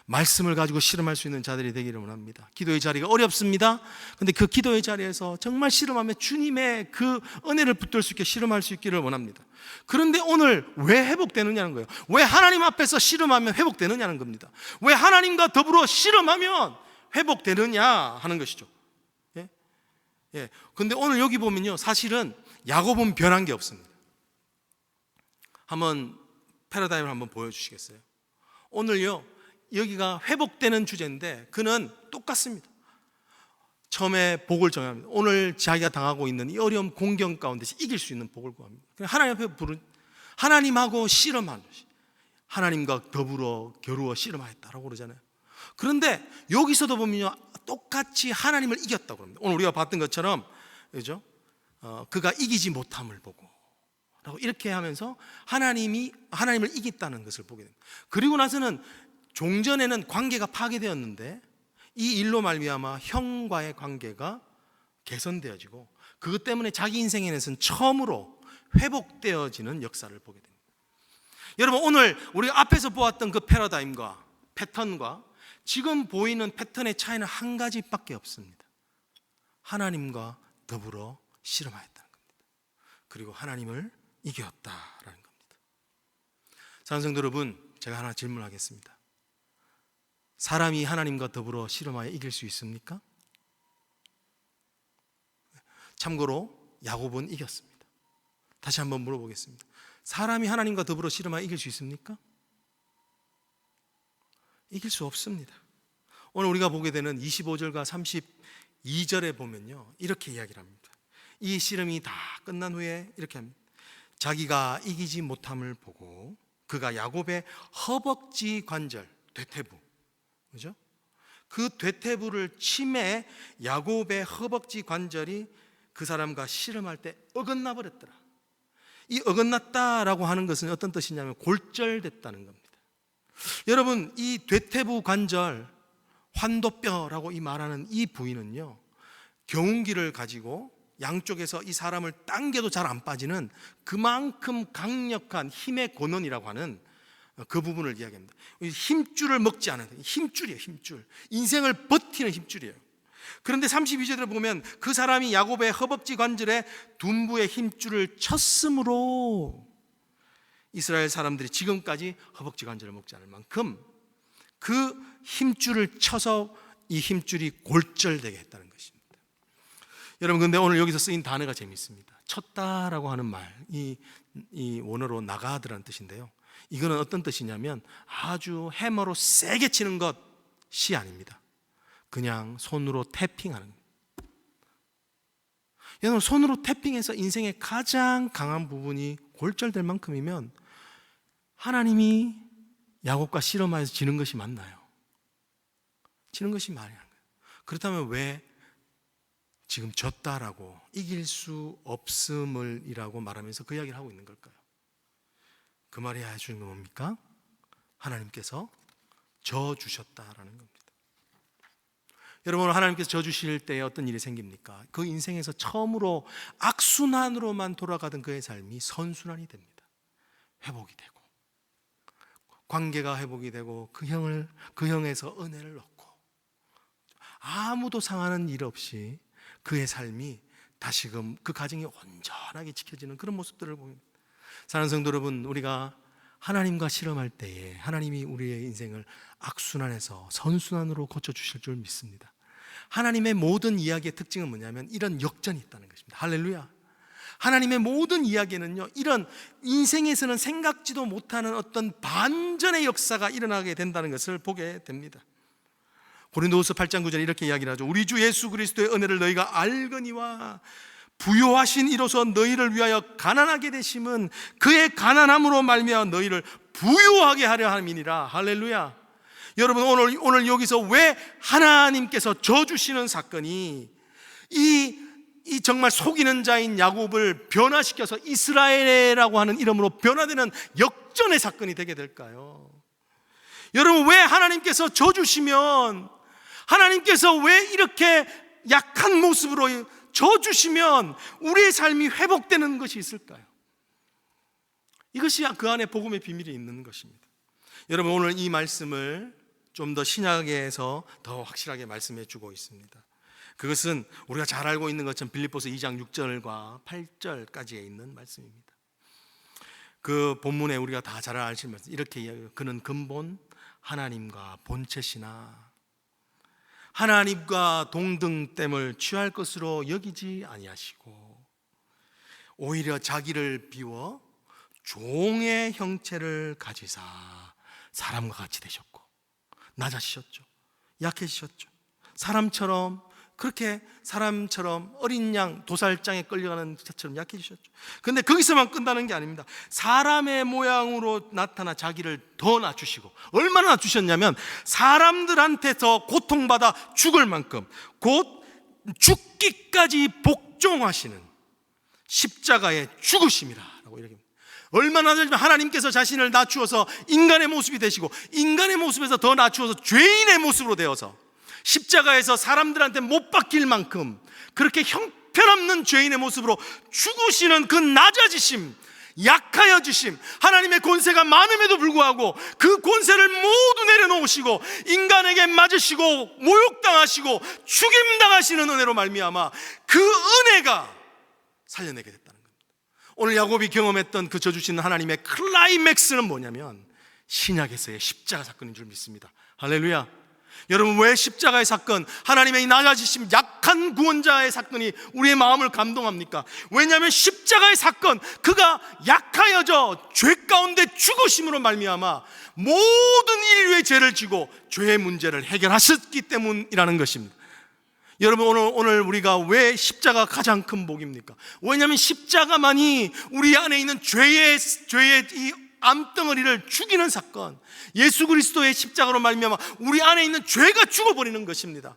말씀을 가지고 씨름할 수 있는 자들이 되기를 원합니다. 기도의 자리가 어렵습니다. 근데 그 기도의 자리에서 정말 씨름하며 주님의 그 은혜를 붙들 수 있게 씨름할 수 있기를 원합니다. 그런데 오늘 왜 회복되느냐는 거예요. 왜 하나님 앞에서 씨름하면 회복되느냐는 겁니다. 왜 하나님과 더불어 씨름하면 회복되느냐 하는 것이죠. 예. 근데 오늘 여기 보면요, 사실은 야곱은 변한 게 없습니다. 한번 패러다임을 한번 보여주시겠어요? 오늘요, 여기가 회복되는 주제인데 그는 똑같습니다. 처음에 복을 정합니다. 오늘 자기가 당하고 있는 이 어려움 공경 가운데서 이길 수 있는 복을 구합니다. 하나님 앞에 하나님하고 씨름하는 것이, 하나님과 더불어 겨루어 씨름하였다라고 그러잖아요. 그런데 여기서도 보면요, 똑같이 하나님을 이겼다고 합니다. 오늘 우리가 봤던 것처럼, 그죠? 그가 이기지 못함을 보고 라고 이렇게 하면서 하나님을 이겼다는 것을 보게 됩니다. 그리고 나서는 종전에는 관계가 파괴되었는데 이 일로 말미암아 형과의 관계가 개선되어지고 그것 때문에 자기 인생에서는 처음으로 회복되어지는 역사를 보게 됩니다. 여러분, 오늘 우리가 앞에서 보았던 그 패러다임과 패턴과 지금 보이는 패턴의 차이는 한 가지밖에 없습니다. 하나님과 더불어 씨름하였다는 겁니다. 그리고 하나님을 이겼다라는 겁니다. 사랑하는 성도 여러분, 제가 하나 질문하겠습니다. 사람이 하나님과 더불어 씨름하여 이길 수 있습니까? 참고로 야곱은 이겼습니다. 다시 한번 물어보겠습니다. 사람이 하나님과 더불어 씨름하여 이길 수 있습니까? 이길 수 없습니다. 오늘 우리가 보게 되는 25절과 32절에 보면요, 이렇게 이야기를 합니다. 이 씨름이 다 끝난 후에 이렇게 합니다. 자기가 이기지 못함을 보고 그가 야곱의 허벅지 관절, 대퇴부, 그죠? 그 대퇴부를 치매 야곱의 허벅지 관절이 그 사람과 씨름할 때 어긋나 버렸더라. 이 어긋났다라고 하는 것은 어떤 뜻이냐면 골절됐다는 겁니다. 여러분, 이 대퇴부 관절, 환도뼈라고 이 말하는 이 부위는요, 경운기를 가지고 양쪽에서 이 사람을 당겨도 잘 안 빠지는 그만큼 강력한 힘의 권원이라고 하는 그 부분을 이야기합니다. 힘줄을 먹지 않은 힘줄이에요. 힘줄, 인생을 버티는 힘줄이에요. 그런데 32절에 보면 그 사람이 야곱의 허벅지 관절에 둔부의 힘줄을 쳤으므로 이스라엘 사람들이 지금까지 허벅지 관절을 먹지 않을 만큼 그 힘줄을 쳐서 이 힘줄이 골절되게 했다는 것입니다. 여러분, 근데 오늘 여기서 쓰인 단어가 재미있습니다. 쳤다라고 하는 말, 이 원어로 나가드라는 뜻인데요, 이거는 어떤 뜻이냐면 아주 해머로 세게 치는 것이 아닙니다. 그냥 손으로 태핑하는 겁니다. 여러분, 손으로 태핑해서 인생의 가장 강한 부분이 골절될 만큼이면 하나님이 야곱과 씨름하여서 지는 것이 맞나요? 지는 것이 말이 안 돼요. 그렇다면 왜 지금 졌다라고, 이길 수 없음을이라고 말하면서 그 이야기를 하고 있는 걸까요? 그 말이 해주는 건 뭡니까? 하나님께서 져 주셨다라는 겁니다. 여러분, 하나님께서 져 주실 때에 어떤 일이 생깁니까? 그 인생에서 처음으로 악순환으로만 돌아가던 그의 삶이 선순환이 됩니다. 회복이 되고 관계가 회복이 되고 그 형에서 은혜를 얻고 아무도 상하는 일 없이 그의 삶이 다시금 그 가정이 온전하게 지켜지는 그런 모습들을 보입니다. 사랑하는 성도 여러분, 우리가 하나님과 씨름할 때에 하나님이 우리의 인생을 악순환에서 선순환으로 고쳐주실 줄 믿습니다. 하나님의 모든 이야기의 특징은 뭐냐면 이런 역전이 있다는 것입니다. 할렐루야. 하나님의 모든 이야기는요, 이런 인생에서는 생각지도 못하는 어떤 반전의 역사가 일어나게 된다는 것을 보게 됩니다. 고린도후서 8장 9절에 이렇게 이야기를 하죠. 우리 주 예수 그리스도의 은혜를 너희가 알거니와 부요하신 이로서 너희를 위하여 가난하게 되심은 그의 가난함으로 말미암아 너희를 부요하게 하려 함이니라. 할렐루야. 여러분, 오늘 여기서 왜 하나님께서 져주시는 사건이 이 정말 속이는 자인 야곱을 변화시켜서 이스라엘이라고 하는 이름으로 변화되는 역전의 사건이 되게 될까요? 여러분, 왜 하나님께서 져주시면, 하나님께서 왜 이렇게 약한 모습으로 져주시면 우리의 삶이 회복되는 것이 있을까요? 이것이 그 안에 복음의 비밀이 있는 것입니다. 여러분, 오늘 이 말씀을 좀 더 신약에서 더 확실하게 말씀해 주고 있습니다. 그것은 우리가 잘 알고 있는 것처럼 빌립보서 2장 6절과 8절까지에 있는 말씀입니다. 그 본문에 우리가 다 잘 아시는 말씀, 이렇게 이야기해요. 그는 근본 하나님과 본체시나 하나님과 동등됨을 취할 것으로 여기지 아니하시고 오히려 자기를 비워 종의 형체를 가지사 사람과 같이 되셨고 낮아지셨죠. 약해지셨죠. 사람처럼 어린 양 도살장에 끌려가는 자처럼 약해지셨죠. 그런데 거기서만 끝나는 게 아닙니다. 사람의 모양으로 나타나 자기를 더 낮추시고, 얼마나 낮추셨냐면 사람들한테서 고통받아 죽을 만큼 곧 죽기까지 복종하시는 십자가의 죽으심이라고 이렇게. 얼마나 낮으면 하나님께서 자신을 낮추어서 인간의 모습이 되시고 인간의 모습에서 더 낮추어서 죄인의 모습으로 되어서 십자가에서 사람들한테 못 박힐 만큼 그렇게 형편없는 죄인의 모습으로 죽으시는 그 낮아지심, 약하여지심, 하나님의 권세가 많음에도 불구하고 그 권세를 모두 내려놓으시고 인간에게 맞으시고 모욕당하시고 죽임당하시는 은혜로 말미암아 그 은혜가 살려내게 됐다는 겁니다. 오늘 야곱이 경험했던 그 져주시는 하나님의 클라이맥스는 뭐냐면 신약에서의 십자가 사건인 줄 믿습니다. 할렐루야. 여러분, 왜 십자가의 사건, 하나님의 낮아지심, 약한 구원자의 사건이 우리의 마음을 감동합니까? 왜냐하면 십자가의 사건, 그가 약하여져 죄 가운데 죽으심으로 말미암아 모든 인류의 죄를 지고 죄의 문제를 해결하셨기 때문이라는 것입니다. 여러분, 오늘 우리가 왜 십자가 가장 큰 복입니까? 왜냐하면 십자가만이 우리 안에 있는 죄의 이 암덩어리를 죽이는 사건, 예수 그리스도의 십자가로 말미암아 우리 안에 있는 죄가 죽어버리는 것입니다.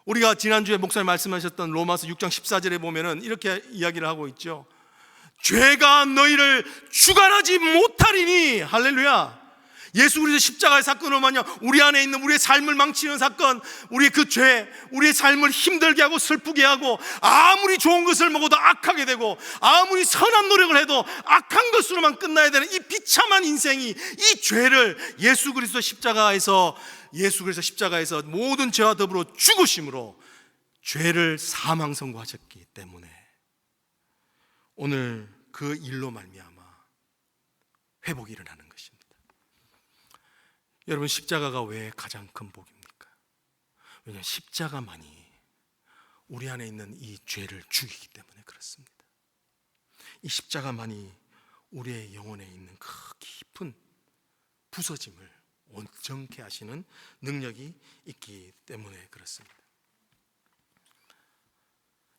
우리가 지난주에 목사님 말씀하셨던 로마서 6장 14절에 보면은 이렇게 이야기를 하고 있죠. 죄가 너희를 주관하지 못하리니. 할렐루야. 예수 그리스도 십자가의 사건으로 말이야 우리 안에 있는 우리의 삶을 망치는 사건, 우리의 그 죄, 우리의 삶을 힘들게 하고 슬프게 하고 아무리 좋은 것을 먹어도 악하게 되고 아무리 선한 노력을 해도 악한 것으로만 끝나야 되는 이 비참한 인생이, 이 죄를 예수 그리스도 십자가에서 모든 죄와 더불어 죽으심으로 죄를 사망 선고하셨기 때문에 오늘 그 일로 말미암아 회복이 일어나는 것입니다. 여러분, 십자가가 왜 가장 큰 복입니까? 왜냐하면 십자가만이 우리 안에 있는 이 죄를 죽이기 때문에 그렇습니다. 이 십자가만이 우리의 영혼에 있는 그 깊은 부서짐을 온전케 하시는 능력이 있기 때문에 그렇습니다.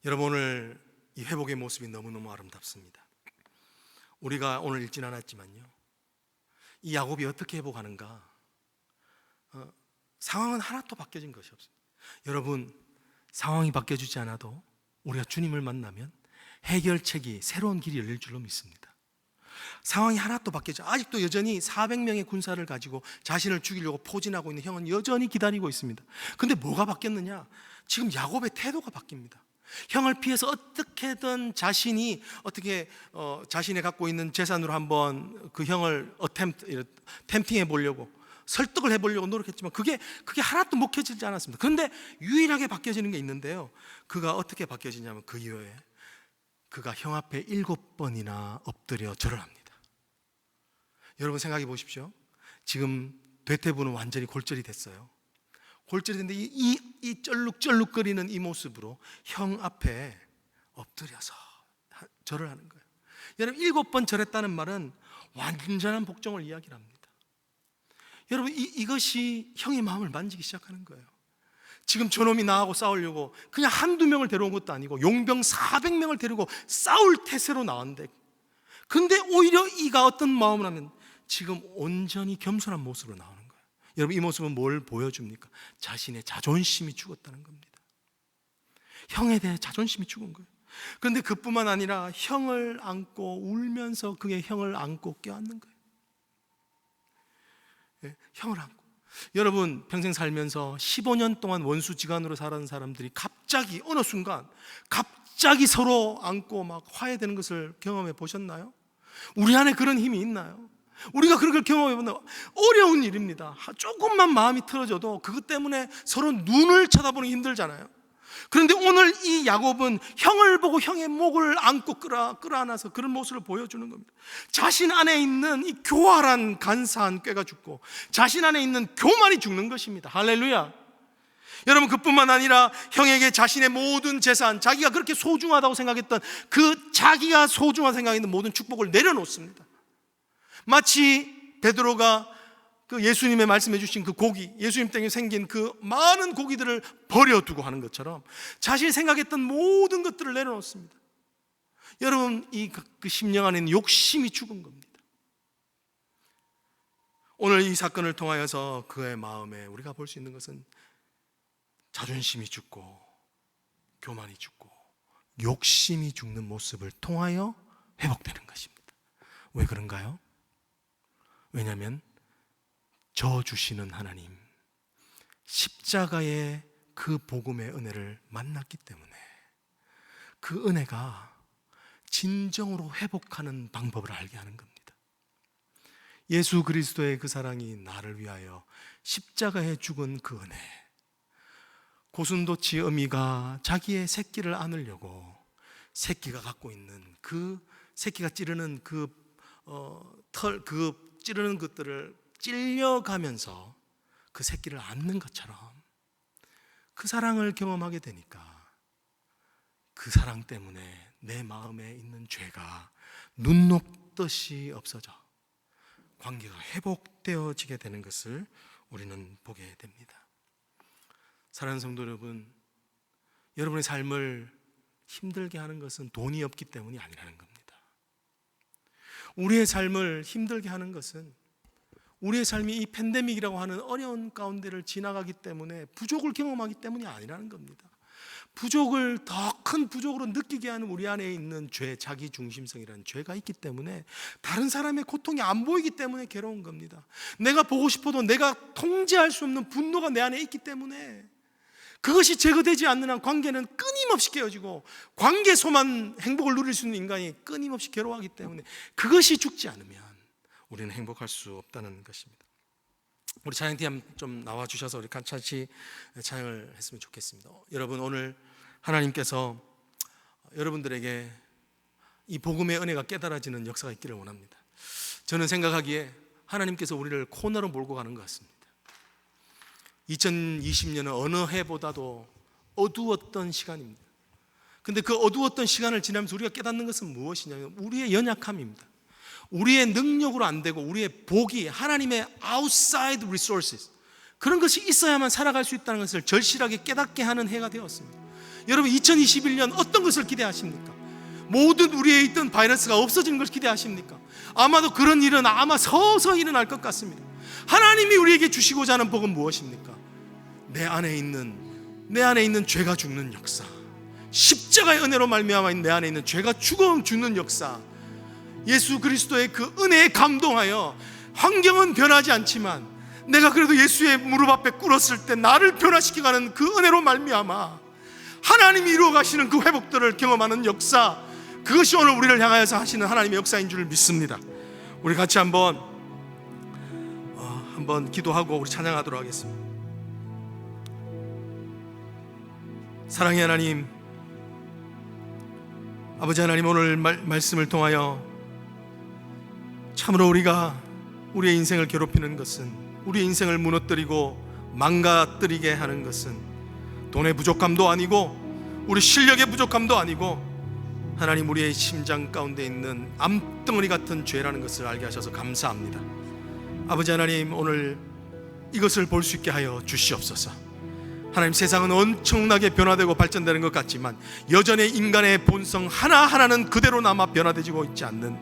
여러분, 오늘 이 회복의 모습이 너무너무 아름답습니다. 우리가 오늘 읽진 않았지만요, 이 야곱이 어떻게 회복하는가? 상황은 하나도 바뀌어진 것이 없습니다. 여러분, 상황이 바뀌어지지 않아도 우리가 주님을 만나면 해결책이, 새로운 길이 열릴 줄로 믿습니다. 상황이 하나도 바뀌어지지, 아직도 여전히 400명의 군사를 가지고 자신을 죽이려고 포진하고 있는 형은 여전히 기다리고 있습니다. 근데 뭐가 바뀌었느냐? 지금 야곱의 태도가 바뀝니다. 형을 피해서 어떻게든 자신이 자신이 갖고 있는 재산으로 한번 그 형을 템팅해 보려고, 설득을 해보려고 노력했지만 그게 하나도 먹혀지지 않았습니다. 그런데 유일하게 바뀌어지는 게 있는데요, 그가 어떻게 바뀌어지냐면 그 이후에 그가 형 앞에 7번이나 엎드려 절을 합니다. 여러분, 생각해 보십시오. 지금 되태부는 완전히 골절이 됐어요. 골절이 됐는데 이 쩔룩쩔룩거리는 이 모습으로 형 앞에 엎드려서 절을 하는 거예요. 여러분 7번 절했다는 말은 완전한 복종을 이야기합니다. 여러분 이것이 형의 마음을 만지기 시작하는 거예요. 지금 저놈이 나하고 싸우려고 그냥 한두 명을 데려온 것도 아니고 용병 400명을 데리고 싸울 태세로 나왔는데, 근데 오히려 이가 어떤 마음을 하면 지금 온전히 겸손한 모습으로 나오는 거예요. 여러분 이 모습은 뭘 보여줍니까? 자신의 자존심이 죽었다는 겁니다. 형에 대해 자존심이 죽은 거예요. 그런데 그뿐만 아니라 형을 안고 울면서 그의 형을 안고 껴안는 거예요. 네, 형을 안고. 여러분 평생 살면서 15년 동안 원수지간으로 살아온 사람들이 갑자기 어느 순간 갑자기 서로 안고 막 화해되는 것을 경험해 보셨나요? 우리 안에 그런 힘이 있나요? 우리가 그런 걸 경험해 보면 어려운 일입니다. 조금만 마음이 틀어져도 그것 때문에 서로 눈을 쳐다보는 게 힘들잖아요. 그런데 오늘 이 야곱은 형을 보고 형의 목을 안고 끌어안아서 그런 모습을 보여주는 겁니다. 자신 안에 있는 이 교활한 간사한 꾀가 죽고 자신 안에 있는 교만이 죽는 것입니다. 할렐루야. 여러분 그뿐만 아니라 형에게 자신의 모든 재산, 자기가 그렇게 소중하다고 생각했던 그 자기가 소중하다고 생각했던 모든 축복을 내려놓습니다. 마치 베드로가 그 예수님의 말씀해 주신 그 고기, 예수님 때문에 생긴 그 많은 고기들을 버려두고 하는 것처럼 자신이 생각했던 모든 것들을 내려놓습니다. 여러분 그 심령 안에는 욕심이 죽은 겁니다. 오늘 이 사건을 통하여서 그의 마음에 우리가 볼 수 있는 것은 자존심이 죽고 교만이 죽고 욕심이 죽는 모습을 통하여 회복되는 것입니다. 왜 그런가요? 왜냐하면 저 주시는 하나님, 십자가의 그 복음의 은혜를 만났기 때문에 그 은혜가 진정으로 회복하는 방법을 알게 하는 겁니다. 예수 그리스도의 그 사랑이 나를 위하여 십자가에 죽은 그 은혜, 고슴도치 어미가 자기의 새끼를 안으려고 새끼가 갖고 있는 그 새끼가 찌르는 찌르는 것들을 찔려가면서 그 새끼를 안는 것처럼 그 사랑을 경험하게 되니까 그 사랑 때문에 내 마음에 있는 죄가 눈 녹듯이 없어져 관계가 회복되어지게 되는 것을 우리는 보게 됩니다. 사랑하는 성도 여러분, 여러분의 삶을 힘들게 하는 것은 돈이 없기 때문이 아니라는 겁니다. 우리의 삶을 힘들게 하는 것은 우리의 삶이 이 팬데믹이라고 하는 어려운 가운데를 지나가기 때문에 부족을 경험하기 때문이 아니라는 겁니다. 부족을 더 큰 부족으로 느끼게 하는 우리 안에 있는 죄, 자기중심성이라는 죄가 있기 때문에 다른 사람의 고통이 안 보이기 때문에 괴로운 겁니다. 내가 보고 싶어도 내가 통제할 수 없는 분노가 내 안에 있기 때문에 그것이 제거되지 않는 한 관계는 끊임없이 깨어지고 관계소만 행복을 누릴 수 있는 인간이 끊임없이 괴로워하기 때문에 그것이 죽지 않으면 우리는 행복할 수 없다는 것입니다. 우리 찬양팀 좀 나와주셔서 우리 같이 찬양을 했으면 좋겠습니다. 여러분 오늘 하나님께서 여러분들에게 이 복음의 은혜가 깨달아지는 역사가 있기를 원합니다. 저는 생각하기에 하나님께서 우리를 코너로 몰고 가는 것 같습니다. 2020년은 어느 해보다도 어두웠던 시간입니다. 근데 그 어두웠던 시간을 지나면서 우리가 깨닫는 것은 무엇이냐면 우리의 연약함입니다. 우리의 능력으로 안 되고 우리의 복이 하나님의 outside resources, 그런 것이 있어야만 살아갈 수 있다는 것을 절실하게 깨닫게 하는 해가 되었습니다. 여러분 2021년 어떤 것을 기대하십니까? 모든 우리에 있던 바이러스가 없어지는 것을 기대하십니까? 아마도 그런 일은 아마 서서히 일어날 것 같습니다. 하나님이 우리에게 주시고자 하는 복은 무엇입니까? 내 안에 있는 죄가 죽는 역사, 십자가의 은혜로 말미암아 내 안에 있는 죄가 죽는 역사, 예수 그리스도의 그 은혜에 감동하여 환경은 변하지 않지만 내가 그래도 예수의 무릎 앞에 꿇었을 때 나를 변화시켜가는 그 은혜로 말미암아 하나님이 이루어 가시는 그 회복들을 경험하는 역사, 그것이 오늘 우리를 향하여서 하시는 하나님의 역사인 줄 믿습니다. 우리 같이 한번 기도하고 우리 찬양하도록 하겠습니다. 사랑의 하나님, 아버지 하나님, 오늘 말씀을 통하여 참으로 우리가 우리의 인생을 괴롭히는 것은, 우리의 인생을 무너뜨리고 망가뜨리게 하는 것은 돈의 부족함도 아니고 우리 실력의 부족함도 아니고 하나님 우리의 심장 가운데 있는 암덩어리 같은 죄라는 것을 알게 하셔서 감사합니다. 아버지 하나님, 오늘 이것을 볼 수 있게 하여 주시옵소서. 하나님, 세상은 엄청나게 변화되고 발전되는 것 같지만 여전히 인간의 본성 하나하나는 그대로 남아 변화되지고 있지 않는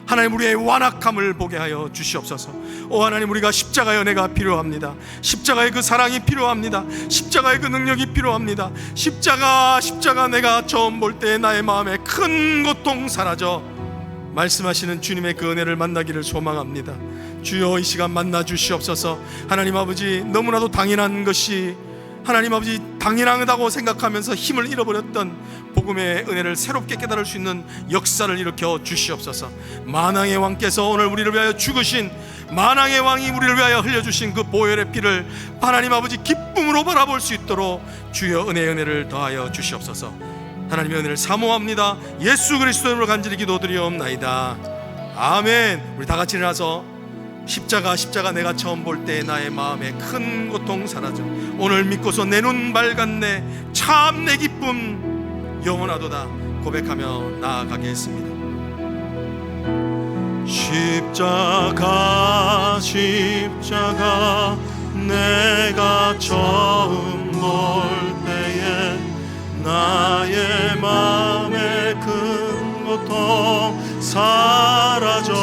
하나님, 우리의 완악함을 보게 하여 주시옵소서. 오 하나님, 우리가 십자가의 은혜가 필요합니다. 십자가의 그 사랑이 필요합니다. 십자가의 그 능력이 필요합니다. 십자가 내가 처음 볼 때 나의 마음에 큰 고통 사라져 말씀하시는 주님의 그 은혜를 만나기를 소망합니다. 주여, 이 시간 만나 주시옵소서. 하나님 아버지, 너무나도 당연한 것이 하나님 아버지 당연하다고 생각하면서 힘을 잃어버렸던 복음의 은혜를 새롭게 깨달을 수 있는 역사를 일으켜 주시옵소서. 만왕의 왕께서 오늘 우리를 위하여 죽으신, 만왕의 왕이 우리를 위하여 흘려주신 그 보혈의 피를 하나님 아버지 기쁨으로 바라볼 수 있도록 주여 은혜의 은혜를 더하여 주시옵소서. 하나님의 은혜를 사모합니다. 예수 그리스도로 간절히 기도드리옵나이다. 아멘. 우리 다 같이 일어나서 십자가 내가 처음 볼 때 나의 마음에 큰 고통 사라져 오늘 믿고서 내 눈 밝았네 참 내 기쁨 영원하도다 고백하며 나아가겠습니다. 십자가 내가 처음 볼 때에 나의 마음에 큰 고통 사라져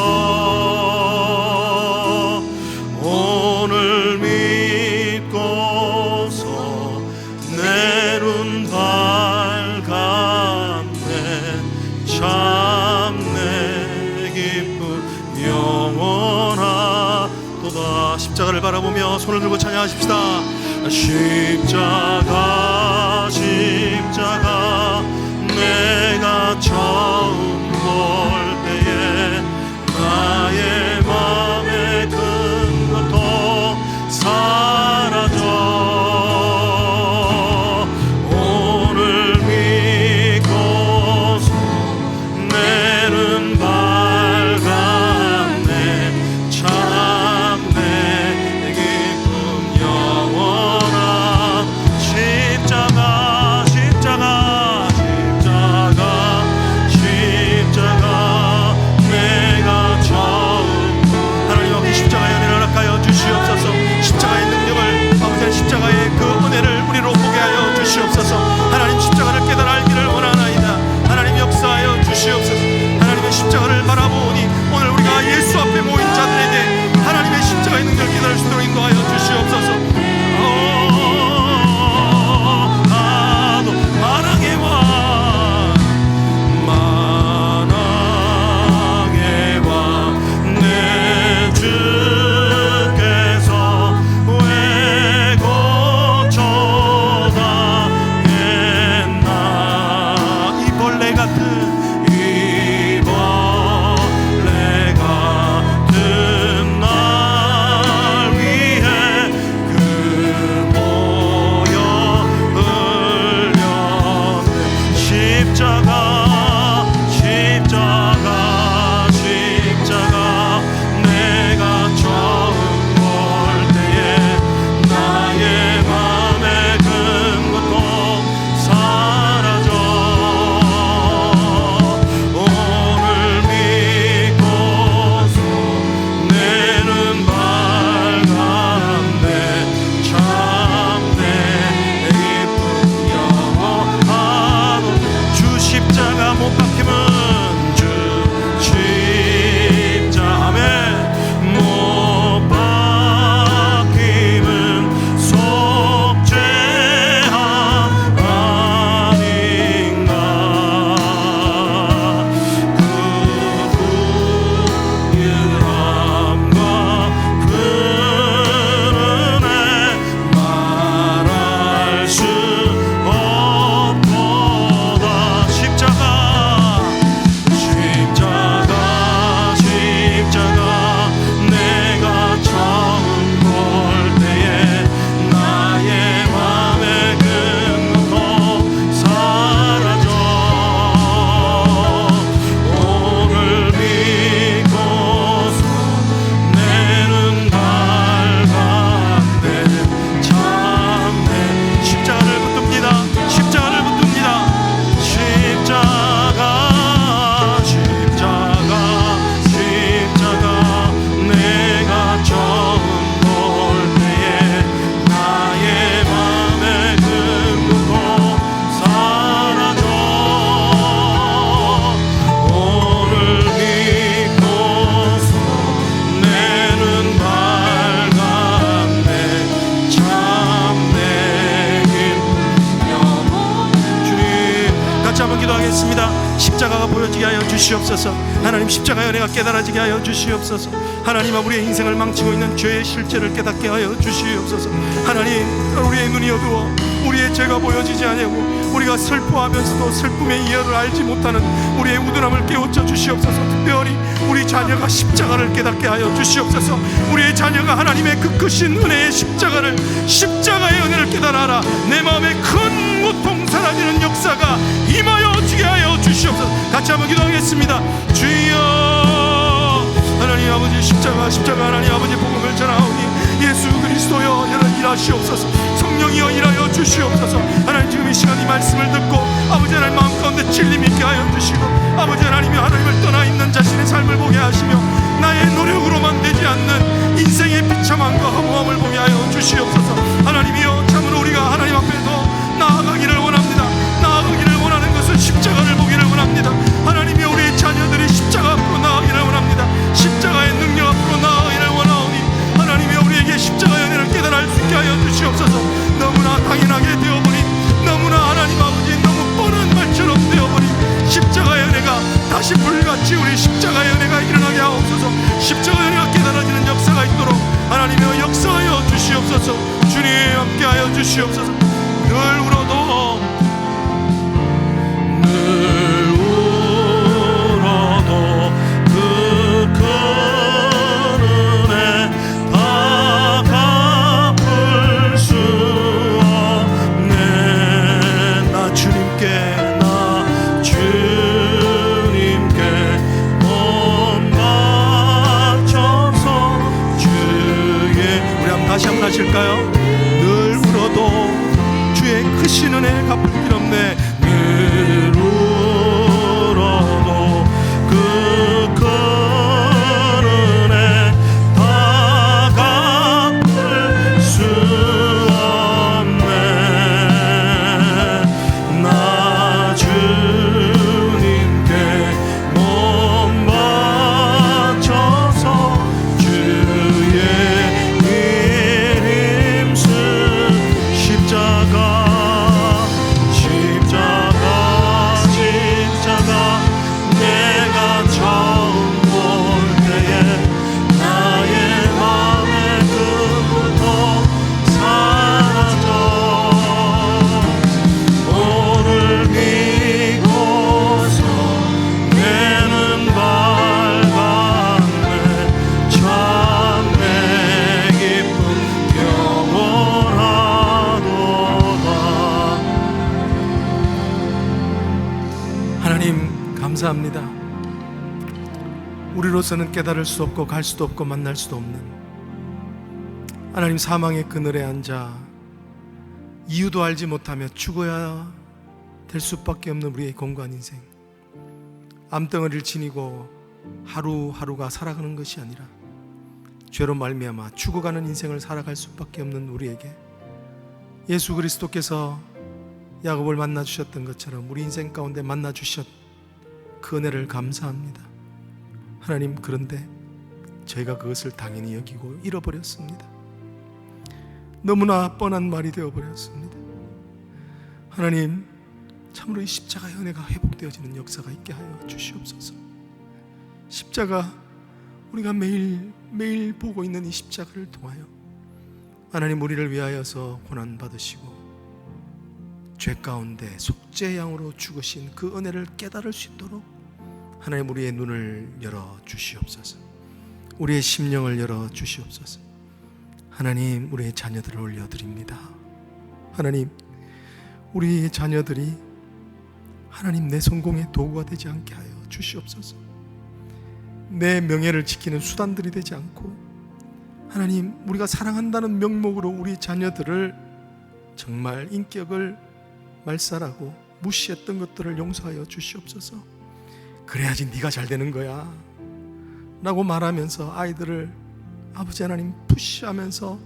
오늘 믿고서 내 눈 밝았네 참 내 기쁨 영원하도다. 십자가를 바라보며 손을 들고 찬양하십시다. 십자가 내가 처음 볼 때에 나의 마음에 큰 고통 사라져 오늘 믿고서 내 눈 밝았네 참 내 기쁨 영원한 십자가 주시옵소서. 하나님 십자가의 은혜가 깨달아지게 하여 주시옵소서. 하나님, 우리의 인생을 망치고 있는 죄의 실체를 깨닫게 하여 주시옵소서. 하나님, 우리의 눈이 어두워 우리의 죄가 보여지지 아니하고 우리가 슬퍼하면서도 슬픔의 이유를 알지 못하는 우리의 우둔함을 깨우쳐 주시옵소서. 특별히 우리 자녀가 십자가를 깨닫게 하여 주시옵소서. 우리의 자녀가 하나님의 그 크신 은혜의 십자가의 은혜를 깨달아라. 내 마음에 큰 고통 사라지는 역사가 임하여 주게 하여 주시옵소서. 같이 한번 기도하겠습니다. 주여, 하나님 아버지, 십자가 하나님 아버지 복음을 전하오니 예수 그리스도여 일하시옵소서. 성령이여 일하여 주시옵소서. 하나님, 지금 이 시간 이 말씀을 듣고 아버지 하나님 마음 가운데 찔림 있게 하여 주시고, 아버지 하나님이 하나님을 떠나 있는 자신의 삶을 보게 하시며 나의 노력으로만 되지 않는 인생의 비참함과 허무함을 보게 하여 주시옵소서. 하나님이여, 참으로 우리가 하나님 앞에 더 나아가기를 원합니다. 나아가기를 원하는 것은 십자가를 보기를 원합니다. 하나님이여, 우리의 자녀들이 십자가 앞으로 나아가기를 원합니다. 십자가의 능력 앞으로 나아가기를 원하오니 하나님이여, 우리에게 십자가의 은혜를 깨달을 수 있게 하여 주시옵소서. 너무나 당연하게 되어버린, 너무나 하나님 아버지 너무 뻔한 말처럼 되어버린 십자가의 은혜가 다시 불같이 우리 십자가의 은혜가 일어나게 하옵소서. 십자가의 은혜가 깨달아지는 역사가 있도록 하나님이여 역사하여 주시옵소서. 주님 함께하여 주시옵소서. 늘 울어도 그 큰 은혜 다 갚을 수 없네. 나 주님께 몸 바쳐서 주의, 우리 한번 다시 한번 하실까요? 늘 울어도 주의 크신 은혜 갚을 길 없네. 늘 울어도 그 큰 은혜 다 갚을 수 없네. 나 주님께 몸 바쳐서 주의 일 힘쓰 십자가 내가 처음 볼 때에 나의 마음의 그 고통 사라져. 오늘 믿고서 내는 밝았네. 참내 기쁨 영원하도다. 하나님 감사합니다. 우리로서는 깨달을 수 없고 갈 수도 없고 만날 수도 없는 하나님, 사망의 그늘에 앉아 이유도 알지 못하며 죽어야 될 수밖에 없는 우리의 공고한 인생, 암덩어리를 지니고 하루하루가 살아가는 것이 아니라 죄로 말미암아 죽어가는 인생을 살아갈 수밖에 없는 우리에게 예수 그리스도께서 야곱을 만나 주셨던 것처럼 우리 인생 가운데 만나 주셨 그 은혜를 감사합니다. 하나님, 그런데 저희가 그것을 당연히 여기고 잃어버렸습니다. 너무나 뻔한 말이 되어버렸습니다. 하나님, 참으로 이 십자가의 은혜가 회복되어지는 역사가 있게 하여 주시옵소서. 십자가, 우리가 매일 보고 있는 이 십자가를 통하여 하나님, 우리를 위하여서 고난받으시고 죄 가운데 속죄양으로 죽으신 그 은혜를 깨달을 수 있도록 하나님, 우리의 눈을 열어 주시옵소서. 우리의 심령을 열어 주시옵소서. 하나님, 우리의 자녀들을 올려드립니다. 하나님, 우리의 자녀들이 하나님 내 성공의 도구가 되지 않게 하여 주시옵소서. 내 명예를 지키는 수단들이 되지 않고 하나님, 우리가 사랑한다는 명목으로 우리 자녀들을 정말 인격을 말살하고 무시했던 것들을 용서하여 주시옵소서. 그래야지 네가 잘 되는 거야 라고 말하면서 아이들을 아버지 하나님 푸시하면서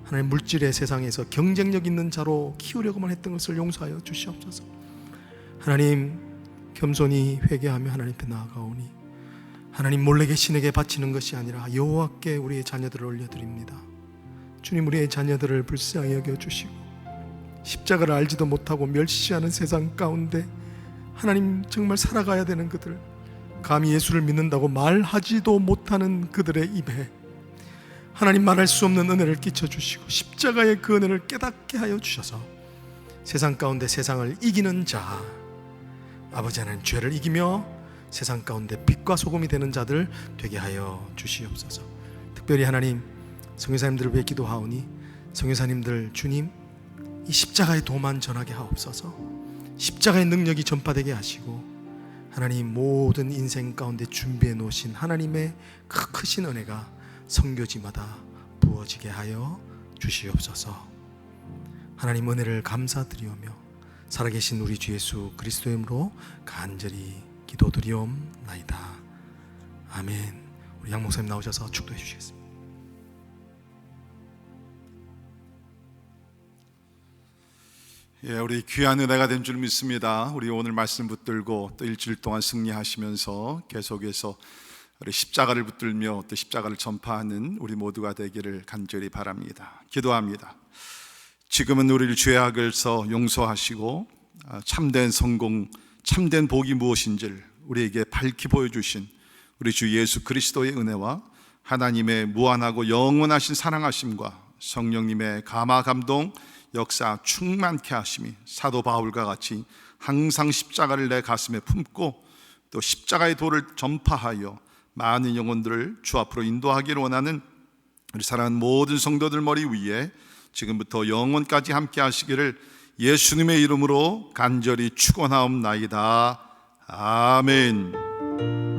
하나님 물질의 세상에서 경쟁력 있는 자로 키우려고만 했던 것을 용서하여 주시옵소서. 하나님, 겸손히 회개하며 하나님 앞에 나아가오니 하나님, 몰래 계신에게 바치는 것이 아니라 여호와께 우리의 자녀들을 올려드립니다. 주님, 우리의 자녀들을 불쌍히 여겨주시고 십자가를 알지도 못하고 멸시하는 세상 가운데 하나님, 정말 살아가야 되는 그들, 감히 예수를 믿는다고 말하지도 못하는 그들의 입에 하나님 말할 수 없는 은혜를 끼쳐주시고 십자가의 그 은혜를 깨닫게 하여 주셔서 세상 가운데 세상을 이기는 자, 아버지 하나님, 죄를 이기며 세상 가운데 빛과 소금이 되는 자들 되게 하여 주시옵소서. 특별히 하나님, 선교사님들을 위해 기도하오니 선교사님들 주님, 이 십자가의 도만 전하게 하옵소서. 십자가의 능력이 전파되게 하시고 하나님, 모든 인생 가운데 준비해 놓으신 하나님의 크신 은혜가 선교지마다 부어지게 하여 주시옵소서. 하나님, 은혜를 감사드리오며 살아계신 우리 주 예수 그리스도의 이름으로 간절히 기도드리옵나이다. 아멘. 우리 양 목사님 나오셔서 축도해 주시겠습니다. 예, 우리 귀한 은혜가 된 줄 믿습니다. 우리 오늘 말씀 붙들고 또 일주일 동안 승리하시면서 계속해서 우리 십자가를 붙들며 또 십자가를 전파하는 우리 모두가 되기를 간절히 바랍니다. 기도합니다. 지금은 우리를 죄악을서 용서하시고 참된 성공, 참된 복이 무엇인지를 우리에게 밝히 보여주신 우리 주 예수 그리스도의 은혜와 하나님의 무한하고 영원하신 사랑하심과 성령님의 감화 감동 역사 충만케 하심이 사도 바울과 같이 항상 십자가를 내 가슴에 품고 또 십자가의 도를 전파하여 많은 영혼들을 주 앞으로 인도하기를 원하는 우리 사랑하는 모든 성도들 머리 위에 지금부터 영원까지 함께 하시기를 예수님의 이름으로 간절히 축원하옵나이다. 아멘.